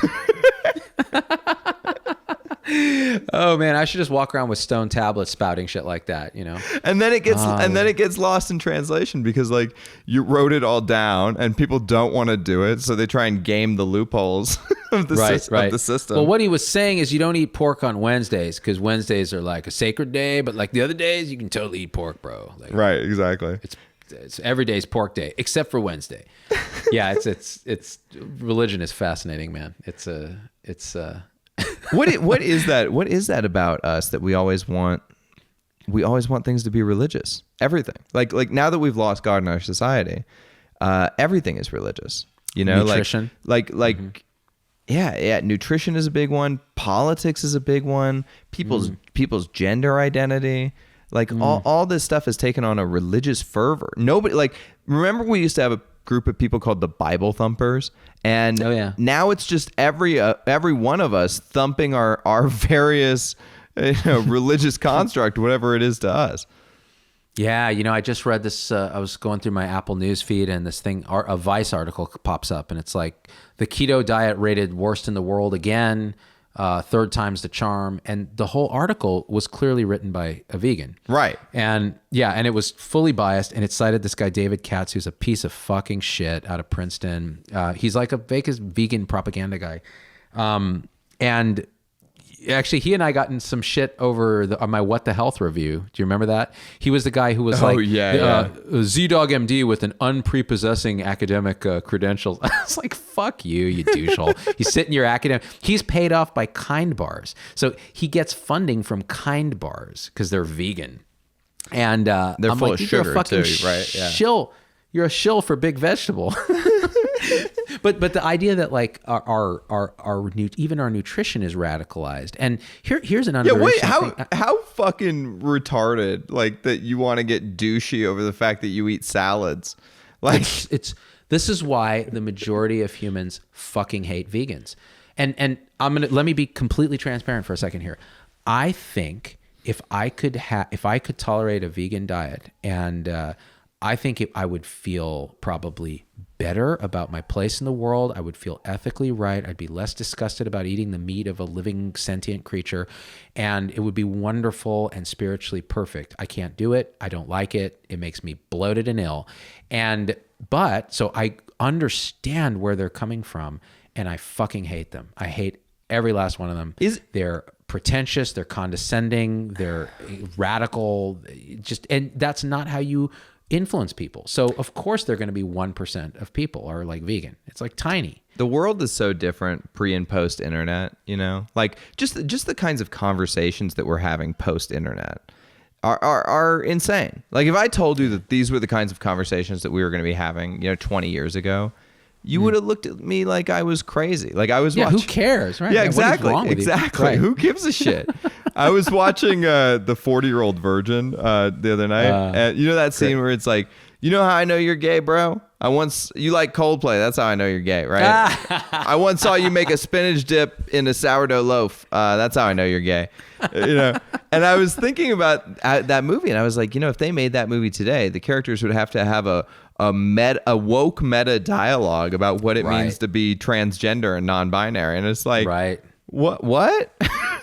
Oh man, I should just walk around with stone tablets spouting shit like that, And then it gets lost in translation because like you wrote it all down and people don't want to do it, so they try and game the loopholes of the system. Well, what he was saying is you don't eat pork on Wednesdays because Wednesdays are like a sacred day, but like the other days you can totally eat pork, bro. Like, right, exactly. It's every day's pork day except for Wednesday. Yeah, it's religion is fascinating, man. It's What is that about us that we always want things to be religious? Everything. Like now that we've lost God in our society, everything is religious. Nutrition. Yeah, nutrition is a big one. Politics is a big one. People's gender identity. Like all this stuff has taken on a religious fervor. Nobody remember we used to have a group of people called the Bible thumpers, and now it's just every one of us thumping our various religious construct, whatever it is to us. Yeah, I just read this. I was going through my Apple News feed, and this thing, a Vice article pops up, and it's like the keto diet rated worst in the world again. Third time's the charm, and the whole article was clearly written by a vegan, right? And it was fully biased, and it cited this guy David Katz, who's a piece of fucking shit out of Princeton. He's like a vegan propaganda guy, and Actually, he and I got in some shit over on my What the Health review. Do you remember that? He was the guy who was Z-Dog MD with an unprepossessing academic credentials. I was like, fuck you douchehole. You sit in your academic. He's paid off by Kind Bars. So he gets funding from Kind Bars because they're vegan. And they're I'm full like, of sugar fucking too, right? Yeah. Shill. You're a shill for Big Vegetable. But the idea that like even our nutrition is radicalized, and here's an how fucking retarded like that you want to get douchey over the fact that you eat salads, like this is why the majority of humans fucking hate vegans, and let me be completely transparent for a second here. I think if I could tolerate a vegan diet, and I think I would feel probably better about my place in the world. I would feel ethically right. I'd be less disgusted about eating the meat of a living sentient creature, and it would be wonderful and spiritually perfect. I can't do it. I don't like it. It makes me bloated and ill. So I understand where they're coming from, and I fucking hate them. I hate every last one of them. They're pretentious, they're condescending, they're radical, and that's not how you influence people. So of course they're going to be 1% of people are like vegan. It's like tiny. The world is so different pre and post internet, you know, like just the kinds of conversations that we're having post internet are insane. Like if I told you that these were the kinds of conversations that we were going to be having, 20 years ago, you would have looked at me like I was crazy. Like I was watching. Who cares, right? Yeah, exactly. What is wrong with exactly. You? Right. Who gives a shit? I was watching the 40-Year-Old Virgin the other night. And you know that scene where it's like, you know how I know you're gay, bro? You like Coldplay. That's how I know you're gay, right? I once saw you make a spinach dip in a sourdough loaf. That's how I know you're gay. And I was thinking about that movie, and I was like, if they made that movie today, the characters would have to have a woke meta dialogue about what it means to be transgender and non-binary. And it's like, what?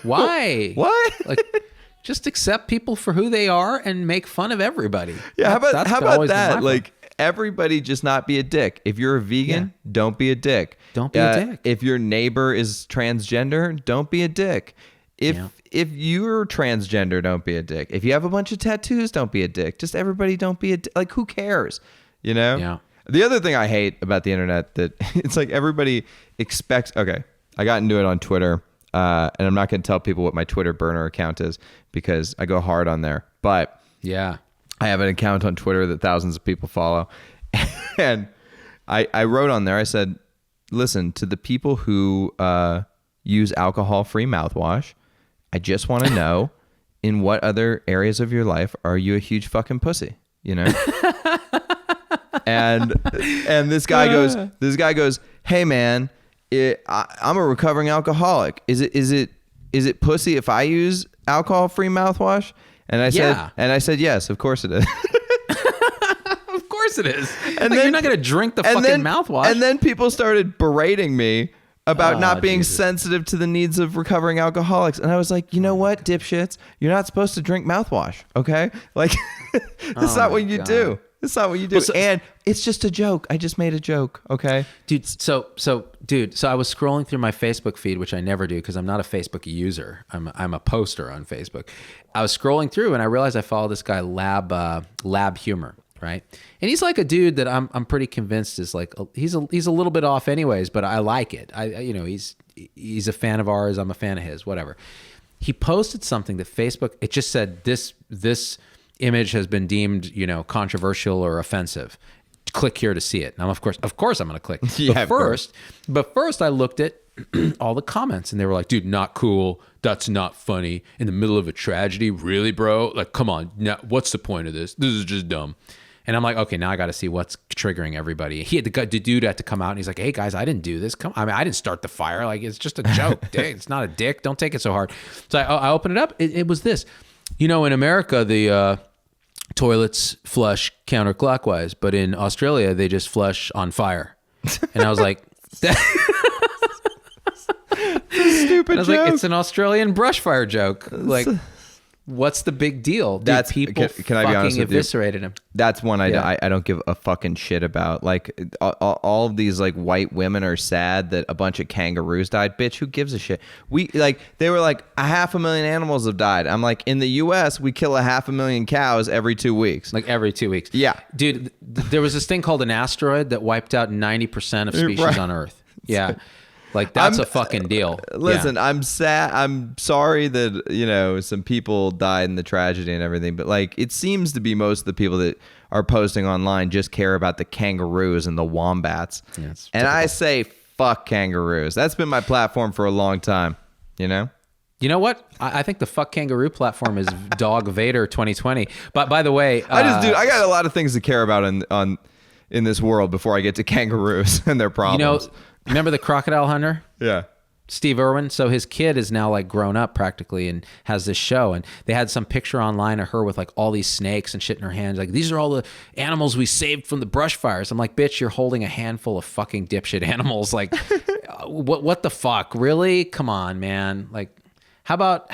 Why? What? Like, just accept people for who they are and make fun of everybody. Yeah. How about that? Like, everybody just not be a dick. If you're a vegan, don't be a dick. Don't be a dick. If your neighbor is transgender, don't be a dick. If you're transgender, don't be a dick. If you have a bunch of tattoos, don't be a dick. Just everybody don't be a dick. Like, who cares? Yeah. The other thing I hate about the internet that it's like everybody expects. Okay, I got into it on Twitter, and I'm not going to tell people what my Twitter burner account is because I go hard on there. But yeah, I have an account on Twitter that thousands of people follow, and I wrote on there. I said, "Listen, to the people who use alcohol-free mouthwash, I just want to know, in what other areas of your life are you a huge fucking pussy? And this guy goes, hey man, I'm a recovering alcoholic. Is it pussy if I use alcohol-free mouthwash? And I said, yes, of course it is. Of course it is. And then, you're not going to drink the fucking mouthwash. And then people started berating me about not being sensitive to the needs of recovering alcoholics. And I was like, you know what, dipshits? You're not supposed to drink mouthwash, okay? Like, that's not what you do. It's not what you do. Well, and it's just a joke. I just made a joke, okay? Dude, so I was scrolling through my Facebook feed, which I never do because I'm not a Facebook user. I'm a poster on Facebook. I was scrolling through and I realized I follow this guy, Lab Humor, right? And he's like a dude that I'm pretty convinced is like he's a little bit off anyways, but I like it. He's a fan of ours. I'm a fan of his. Whatever. He posted something that Facebook. It just said this image has been deemed controversial or offensive. Click here to see it. Now, of course, I'm going to click. Yeah, but first, I looked at all the comments, and they were like, "Dude, not cool. That's not funny. In the middle of a tragedy, really, bro? Like, come on. Now, what's the point of this? This is just dumb." And I'm like, okay, now I got to see what's triggering everybody. The dude had to come out and he's like, hey guys, I didn't do this. I didn't start the fire. Like, it's just a joke. It's not a dick. Don't take it so hard. So I opened it up. It was this. In America, the toilets flush counterclockwise, but in Australia, they just flush on fire. And I was like, stupid joke. Like, it's an Australian brush fire joke. Like, What's the big deal? Dude, That's people can I be honest with eviscerated him. That's one I don't give a fucking shit about. Like all of these like white women are sad that a bunch of kangaroos died. Bitch, who gives a shit? They were like 500,000 animals have died. I'm like, in the U.S. we kill 500,000 cows every 2 weeks. Like every 2 weeks. Yeah, dude. There was this thing called an asteroid that wiped out 90% of species on Earth. Yeah. Like that's a fucking deal. Listen, I'm sad. I'm sorry that, some people died in the tragedy and everything, but like it seems to be most of the people that are posting online just care about the kangaroos and the wombats. Yeah, and typical. I say fuck kangaroos. That's been my platform for a long time, You know what? I think the fuck kangaroo platform is Dog Vader 2020. But by the way, I got a lot of things to care about in this world before I get to kangaroos and their problems. Remember the crocodile hunter? Yeah. Steve Irwin. So his kid is now like grown up practically and has this show. And they had some picture online of her with like all these snakes and shit in her hands. Like, these are all the animals we saved from the brush fires. I'm like, bitch, you're holding a handful of fucking dipshit animals. Like, what the fuck? Really? Come on, man. Like, how about,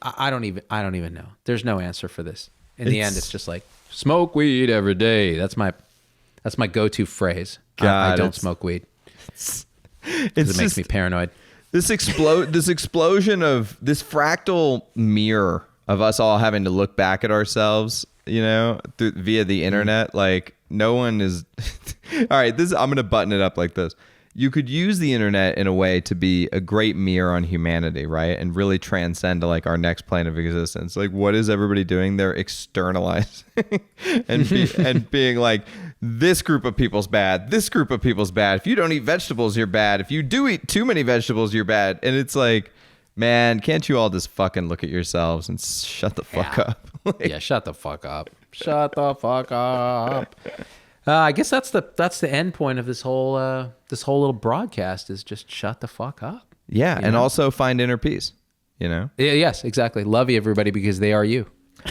I don't even know. There's no answer for this. In the end, it's just like, smoke weed every day. That's my go-to phrase. I don't smoke weed. It makes me paranoid. This explosion of this fractal mirror of us all having to look back at ourselves, via the internet. Like, no one is. All right, I'm going to button it up like this. You could use the internet in a way to be a great mirror on humanity, right? And really transcend to like our next plane of existence. Like, what is everybody doing? They're externalizing and being like, this group of people's bad. This group of people's bad. If you don't eat vegetables, you're bad. If you do eat too many vegetables, you're bad. And it's like, man, can't you all just fucking look at yourselves and shut the fuck up? Shut the fuck up. Shut the fuck up. I guess that's the end point of this whole little broadcast is just shut the fuck up. Yeah, and also find inner peace. Yeah, yes, exactly. Love you, everybody, because they are you.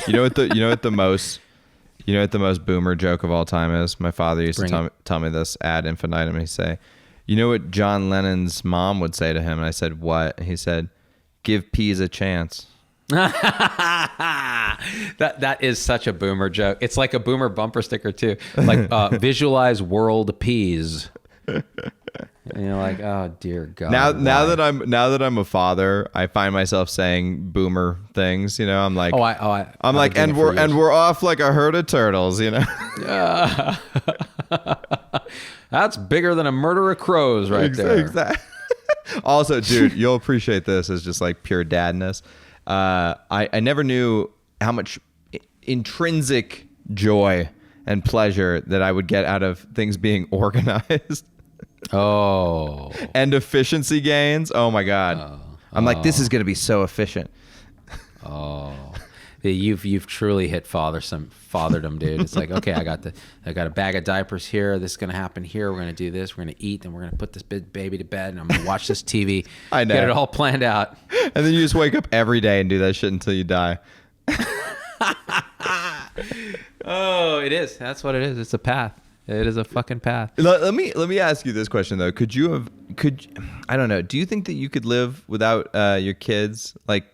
You know what the most boomer joke of all time is? My father used to tell me this ad infinitum. He'd say, "You know what John Lennon's mom would say to him?" And I said, "What?" And he said, "Give peas a chance." That is such a boomer joke. It's like a boomer bumper sticker too. Like visualize world peas. And you're like, oh dear God. Now that I'm a father, I find myself saying boomer things. I'm like, I'm like, and we're off like a herd of turtles. That's bigger than a murder of crows, right there. Exactly. Also, dude, you'll appreciate this as just like pure dadness. I never knew how much intrinsic joy and pleasure that I would get out of things being organized. Oh. And efficiency gains. Oh my God. I'm like, this is going to be so efficient. Oh. You've truly hit fatherdom, dude. It's like, okay, I got a bag of diapers here. This is gonna happen here. We're gonna do this. We're gonna eat, and we're gonna put this big baby to bed, and I'm gonna watch this TV. I know. Get it all planned out. And then you just wake up every day and do that shit until you die. Oh, it is. That's what it is. It's a path. It is a fucking path. Let me ask you this question though. I don't know. Do you think that you could live without your kids? Like,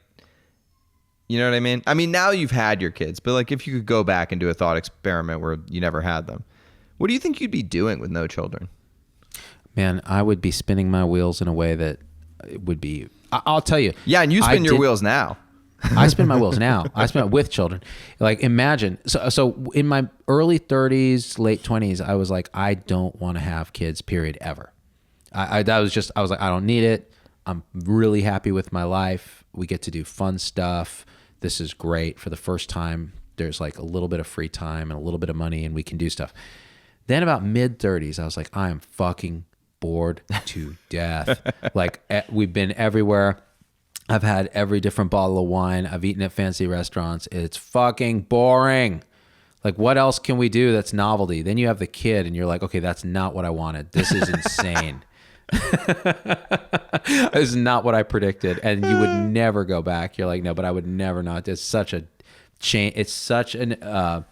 you know what I mean? I mean, now you've had your kids, but like if you could go back and do a thought experiment where you never had them, what do you think you'd be doing with no children? Man, I would be spinning my wheels in a way that it would be, I'll tell you. Yeah, and you spin your wheels now. I spin my wheels now. I spin it with children. Like, imagine. So in my early 30s, late 20s, I was like, I don't want to have kids, period, ever. I was like, I don't need it. I'm really happy with my life. We get to do fun stuff. This is great. For the first time, there's like a little bit of free time and a little bit of money, and we can do stuff. Then about mid 30s, I was like, I am fucking bored to death. Like, we've been everywhere. I've had every different bottle of wine. I've eaten at fancy restaurants. It's fucking boring. Like, what else can we do that's novelty? Then you have the kid and you're like, okay, that's not what I wanted. This is insane. This is not what I predicted. And you would never go back. You're like, no, but I would never not. It's such a change. It's such a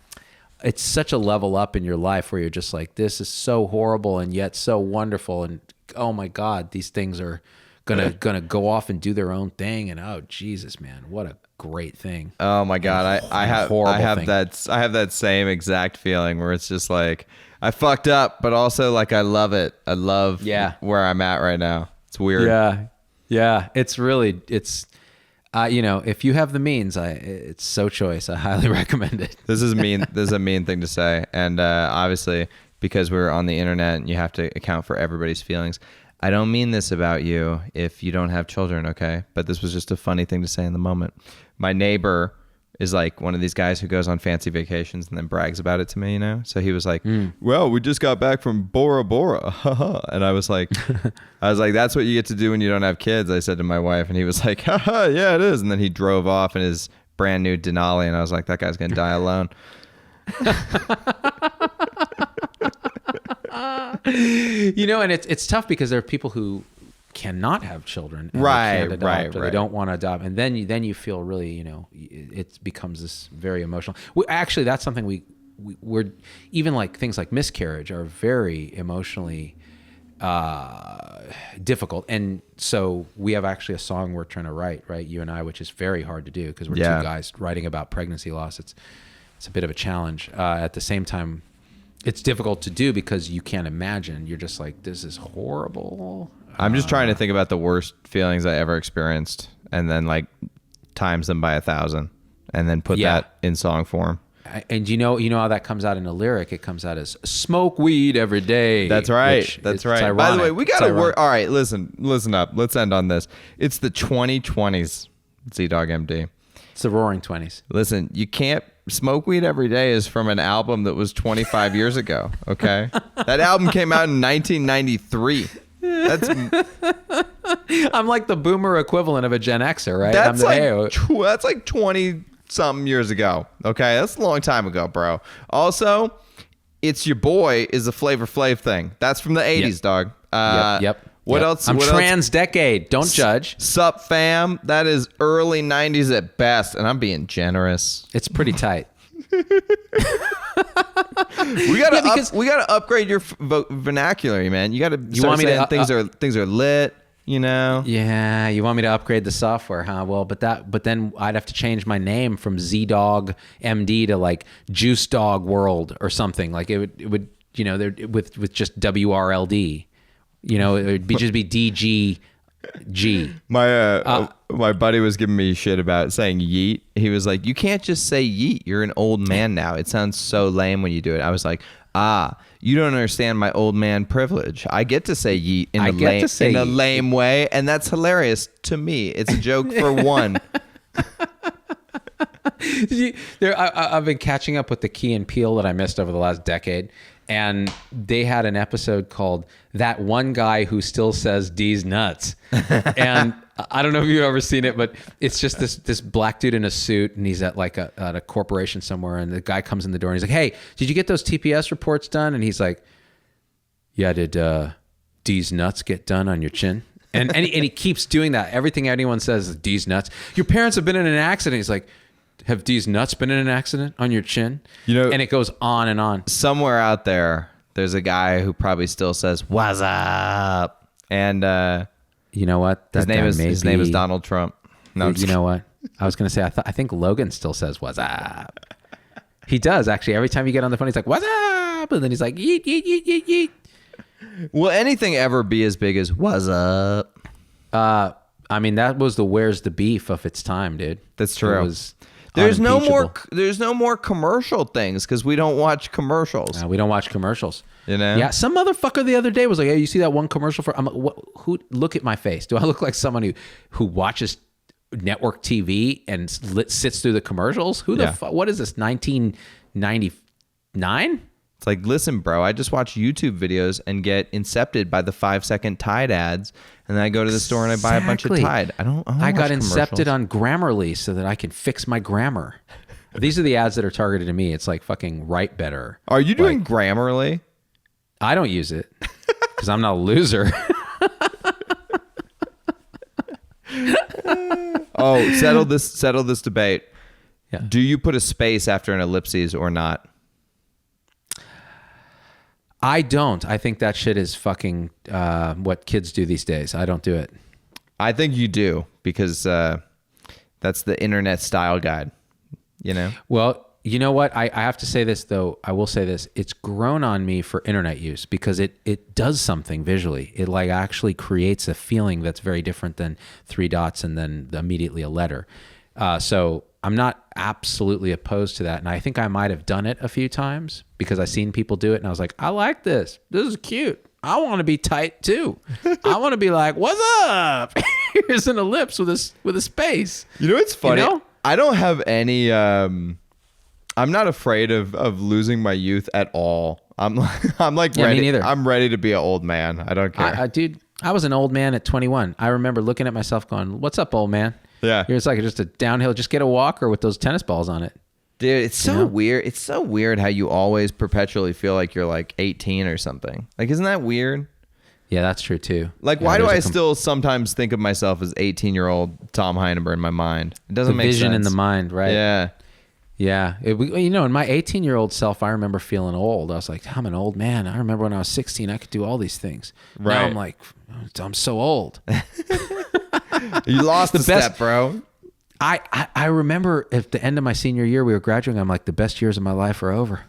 level up in your life where you're just like, this is so horrible and yet so wonderful. And oh my God, these things are gonna go off and do their own thing. And oh Jesus, man, what a great thing. Oh my God. I have thing. I have that same exact feeling where it's just like, I fucked up, but also like I love it. I love where I'm at right now. It's weird. Yeah. It's really, if you have the means, it's so choice. I highly recommend it. This is mean. This is a mean thing to say. And obviously, because we're on the internet and you have to account for everybody's feelings, I don't mean this about you if you don't have children, okay? But this was just a funny thing to say in the moment. My neighbor is like one of these guys who goes on fancy vacations and then brags about it to me, So he was like, well, we just got back from Bora Bora. And I was like, that's what you get to do when you don't have kids, I said to my wife. And he was like, haha, yeah, it is. And then he drove off in his brand new Denali. And I was like, that guy's going to die alone. And it's tough because there are people who cannot have children, and right, they don't want to adopt, and then you feel really, it becomes this very emotional. Actually, that's something we're even like things like miscarriage are very emotionally difficult, and so we have actually a song we're trying to write, right, you and I, which is very hard to do because we're two guys writing about pregnancy loss. It's a bit of a challenge. At the same time, it's difficult to do because you can't imagine. You're just like, this is horrible. I'm just trying to think about the worst feelings I ever experienced and then like times them by 1,000 and then put that in song form. And you know how that comes out in a lyric? It comes out as smoke weed every day. That's right. That's right. Ironic. By the way, we got to work. All right, listen up. Let's end on this. It's the 2020s, Z-Dog MD. It's the roaring 20s. Listen, you can't smoke weed every day is from an album that was 25 years ago. Okay. That album came out in 1993. I'm like the boomer equivalent of a Gen Xer, right? That's like 20 something years ago. Okay, that's a long time ago, bro. Also, It's Your Boy is a Flavor Flav thing. That's from the 80s, dog. Yep. What else? I'm trans decade. Don't judge. Sup, fam? That is early 90s at best, and I'm being generous. It's pretty tight. We gotta upgrade your vernacular, man. You gotta start saying things are lit. Yeah, you want me to upgrade the software, huh? Well, but then I'd have to change my name from Z-Dog MD to like Juice Dog World or something. Like it would with just WRLD. It would just be DGG. My buddy was giving me shit about saying yeet. He was like, you can't just say yeet. You're an old man now. It sounds so lame when you do it. I was like, you don't understand my old man privilege. I get to say yeet in a lame way, and that's hilarious to me. It's a joke for one. I've been catching up with the Key and Peele that I missed over the last decade. And they had an episode called That One Guy Who Still Says D's Nuts. And I don't know if you've ever seen it, but it's just this black dude in a suit, and he's at like at a corporation somewhere, and the guy comes in the door and he's like, hey, did you get those TPS reports done? And he's like, yeah, did D's nuts get done on your chin? And he keeps doing that. Everything anyone says is D's nuts. Your parents have been in an accident. He's like, have D's nuts been in an accident on your chin? And it goes on and on. Somewhere out there's a guy who probably still says, what's up? And you know what? His name is Donald Trump. No, you know what? I was going to say, I think Logan still says, what's up? He does, actually. Every time you get on the phone, he's like, what's up? And then he's like, yeet, yeet, yeet, yeet, yeet. Will anything ever be as big as what's up? I mean, that was the Where's the Beef of its time, dude. That's true. There's no more commercial things because we don't watch commercials. We don't watch commercials. Yeah, some motherfucker the other day was like, hey, you see that one commercial for, I'm like, who, look at my face. Do I look like someone who watches network TV and sits through the commercials? Who the fuck? What is this, 1999? It's like, listen, bro, I just watch YouTube videos and get incepted by the 5-second Tide ads, and then I go to the store and I buy a bunch of Tide. I got incepted on Grammarly so that I can fix my grammar. These are the ads that are targeted to me. It's like fucking Write Better. Are you doing Grammarly? I don't use it because I'm not a loser. Settle this debate. Yeah. Do you put a space after an ellipses or not? I don't. I think that shit is fucking what kids do these days. I don't do it. I think you do, because that's the internet style guide, you know? Well, you know what? I have to say this, though. I will say this. It's grown on me for internet use because it does something visually. It like actually creates a feeling that's very different than 3 dots and then immediately a letter. So I'm not absolutely opposed to that. And I think I might have done it a few times because I've seen people do it. And I was like, I like this. This is cute. I want to be tight too. I want to be like, what's up? Here's an ellipse with a space. You know what's funny? You know? I don't have any... I'm not afraid of losing my youth at all. I'm like Yeah, ready. me neither. I'm ready to be an old man. I don't care. Dude, I was an old man at 21. I remember looking at myself going, what's up, old man? Yeah. It's like just a downhill, just get a walker with those tennis balls on it. Dude, it's so weird. It's so weird how you always perpetually feel like you're like 18 or something. Like, isn't that weird? Yeah, that's true too. Like, Yeah, why do I still sometimes think of myself as 18-year-old Tom Heineber in my mind? It doesn't make sense. Vision in the mind, right? Yeah. Yeah. In my 18-year-old self, I remember feeling old. I was like, I'm an old man. I remember when I was 16, I could do all these things. Right. Now I'm like, I'm so old. You lost the step, bro. I remember at the end of my senior year, we were graduating. I'm like, the best years of my life are over.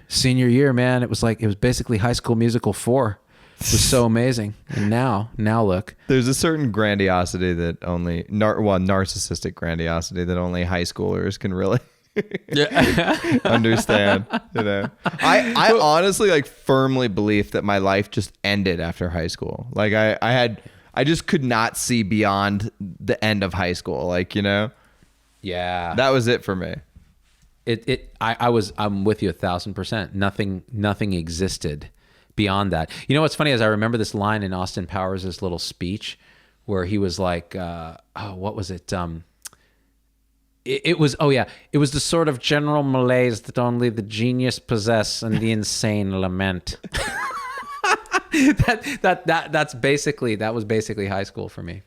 Senior year, man, it was basically High School Musical 4. It was so amazing. And now look. There's a certain grandiosity that only, narcissistic grandiosity that only high schoolers can really understand. You know, I honestly like firmly believe that my life just ended after high school. Like I just could not see beyond the end of high school. Like, you know, Yeah. that was it for me. I'm with you 1,000%. Nothing existed beyond that. You know what's funny is I remember this line in Austin Powers' little speech where he was like, what was it? It was the sort of general malaise that only the genius possess and the insane lament. That was basically high school for me.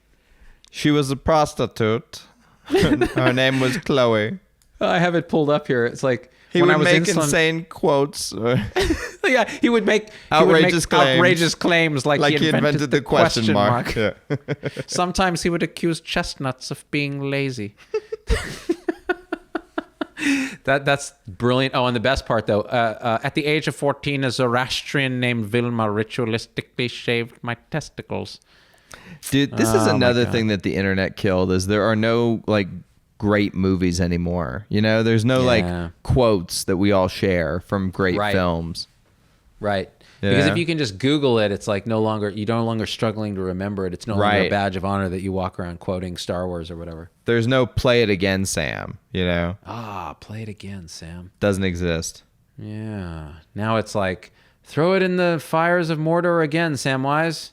She was a prostitute. Her name was Chloe. I have it pulled up here. It's like He would make insane quotes. Yeah, he would make outrageous claims like he invented the question mark. Yeah. Sometimes he would accuse chestnuts of being lazy. That's brilliant. Oh, and the best part though, at the age of 14, a Zoroastrian named Vilma ritualistically shaved my testicles. Dude, this is another thing that the internet killed, is there are no like great movies anymore. You know, there's no like quotes that we all share from great films. Right. Yeah. Because if you can just Google it, it's like you're no longer struggling to remember it. It's no longer a badge of honor that you walk around quoting Star Wars or whatever. There's no play it again, Sam, you know? Play it again, Sam. Doesn't exist. Yeah. Now it's like, throw it in the fires of Mordor again, Samwise.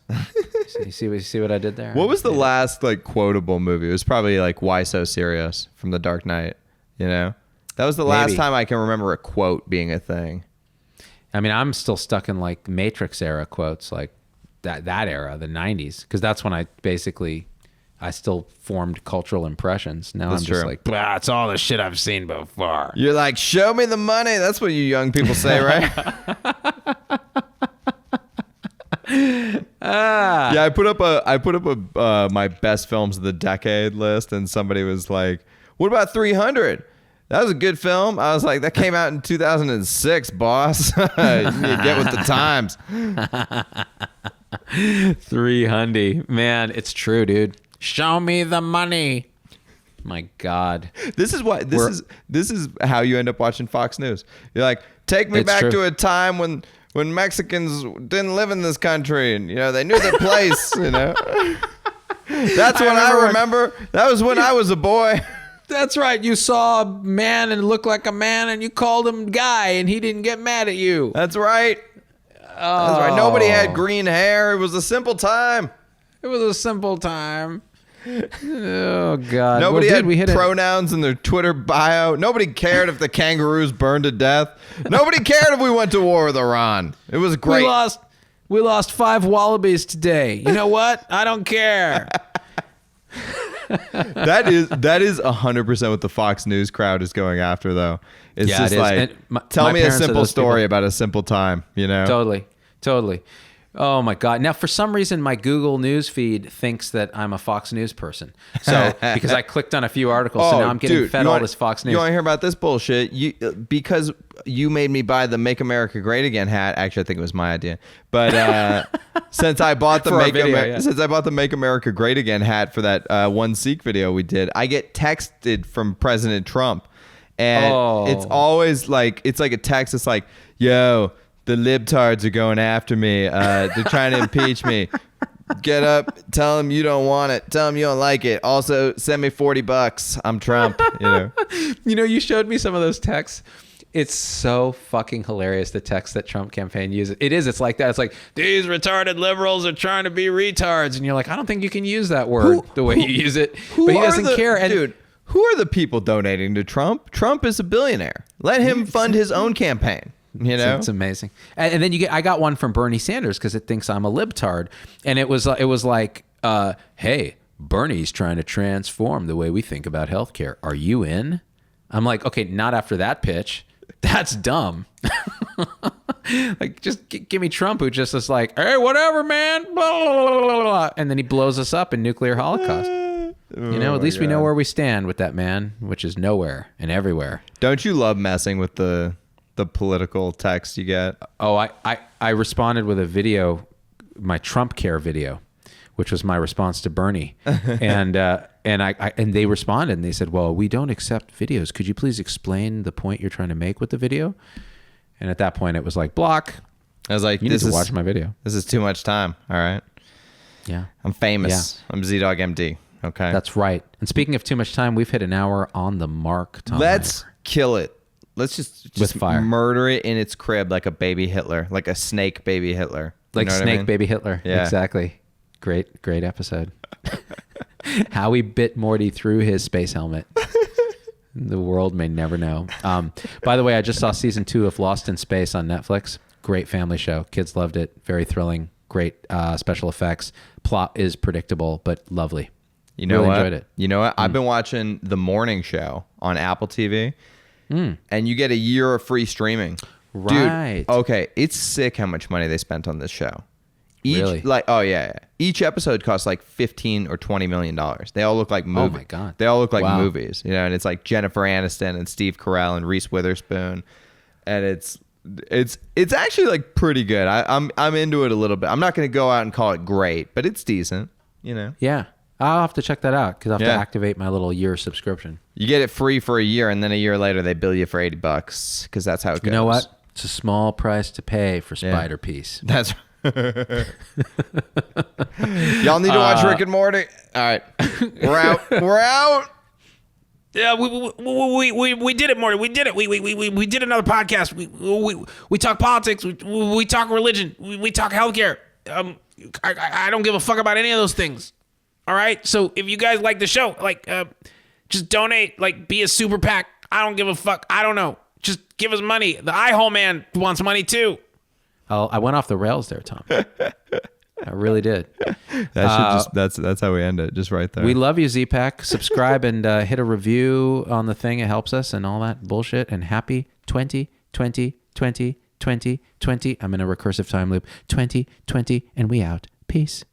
You see what I did there? What was the last like quotable movie? It was probably like Why So Serious from The Dark Knight, you know? That was the last time I can remember a quote being a thing. I mean, I'm still stuck in like Matrix era quotes, like that era, the 90s, because that's when I still formed cultural impressions. Now I'm just like, it's all the shit I've seen before. You're like, show me the money. That's what you young people say, right? Yeah, I put up a my best films of the decade list, and somebody was like, "What about 300? That was a good film." I was like, "That came out in 2006, boss. You need to get with the times." 300, man, it's true, dude. Show me the money. My God, this is how you end up watching Fox News. You're like, take me back to a time when Mexicans didn't live in this country, and you know they knew their place. You know, that's what I remember. That was when I was a boy. That's right. You saw a man and looked like a man, and you called him guy, and he didn't get mad at you. That's right. Oh. That's right. Nobody had green hair. It was a simple time. It was a simple time. Oh God! Nobody had pronouns in their Twitter bio. Nobody cared if the kangaroos burned to death. Nobody cared if we went to war with Iran. It was great. We lost 5 wallabies today. You know what? I don't care. That is 100% what the Fox News crowd is going after, though. It's just like, tell me a simple story about a simple time. You know, totally. Oh my God. Now, for some reason, my Google News feed thinks that I'm a Fox News person. So, because I clicked on a few articles, so now I'm getting fed all this Fox News. You want to hear about this bullshit? Because you made me buy the Make America Great Again hat. Actually, I think it was my idea. But since I bought the Make America Great Again hat for that one Sikh video we did, I get texted from President Trump. And it's always like, it's like a text. It's like, yo, the libtards are going after me. They're trying to impeach me. Get up. Tell them you don't want it. Tell them you don't like it. Also, send me $40. I'm Trump. You showed me some of those texts. It's so fucking hilarious, the text that Trump campaign uses. It is. It's like that. It's like, these retarded liberals are trying to be retards. And you're like, I don't think you can use that word the way you use it. But he doesn't care. And dude, who are the people donating to Trump? Trump is a billionaire. Let him fund his own campaign. It's amazing. And then I got one from Bernie Sanders because it thinks I'm a libtard, and it was like, hey, Bernie's trying to transform the way we think about healthcare. Are you in? I'm like, okay, not after that pitch. That's dumb. Like, just give me Trump, who just is like, hey, whatever, man, blah, blah, blah, blah, blah. And then he blows us up in nuclear holocaust. At least we know where we stand with that man, which is nowhere and everywhere. Don't you love messing with the political text you get? Oh, I responded with a video, my Trump care video, which was my response to Bernie. and they responded and they said, well, we don't accept videos. Could you please explain the point you're trying to make with the video? And at that point it was like, block. I was like, you need to watch my video. This is too much time. All right. Yeah. I'm famous. Yeah. I'm Z-Dog MD. Okay. That's right. And speaking of too much time, we've hit an hour on the mark, Tom. Let's kill it. Let's just with fire. Murder it in its crib like a baby Hitler, like a snake baby Hitler. Like snake baby Hitler. Yeah. Exactly. Great episode. How he bit Morty through his space helmet. The world may never know. By the way, I just saw season 2 of Lost in Space on Netflix. Great family show. Kids loved it. Very thrilling. Great special effects. Plot is predictable, but lovely. You know really what? Enjoyed it. You know what? I've been watching The Morning Show on Apple TV, and you get a year of free streaming. Right. Dude, okay, it's sick how much money they spent on this show. Really? Like, oh yeah. Each episode costs like $15 or $20 million. They all look like movies. Oh my God. They all look like movies, and it's like Jennifer Aniston and Steve Carell and Reese Witherspoon, and it's actually like pretty good. I'm into it a little bit. I'm not going to go out and call it great, but it's decent. Yeah. I'll have to check that out because I'll have to activate my little year subscription. You get it free for a year, and then a year later they bill you for $80 because that's how it goes. You know what? It's a small price to pay for Spider Piece. That's y'all need to watch Rick and Morty. All right, we're out. Yeah, we did it, Morty. We did it. We did another podcast. We talk politics. We talk religion. We talk healthcare. I don't give a fuck about any of those things. All right. So if you guys like the show, just donate. Be a SuperPac. I don't give a fuck. I don't know. Just give us money. The iHole man wants money too. Oh, I went off the rails there, Tom. I really did. That's how we end it. Just right there. We love you, Z-Pack. Subscribe and hit a review on the thing. It helps us and all that bullshit. And happy 2020. I'm in a recursive time loop. 2020, and we out. Peace.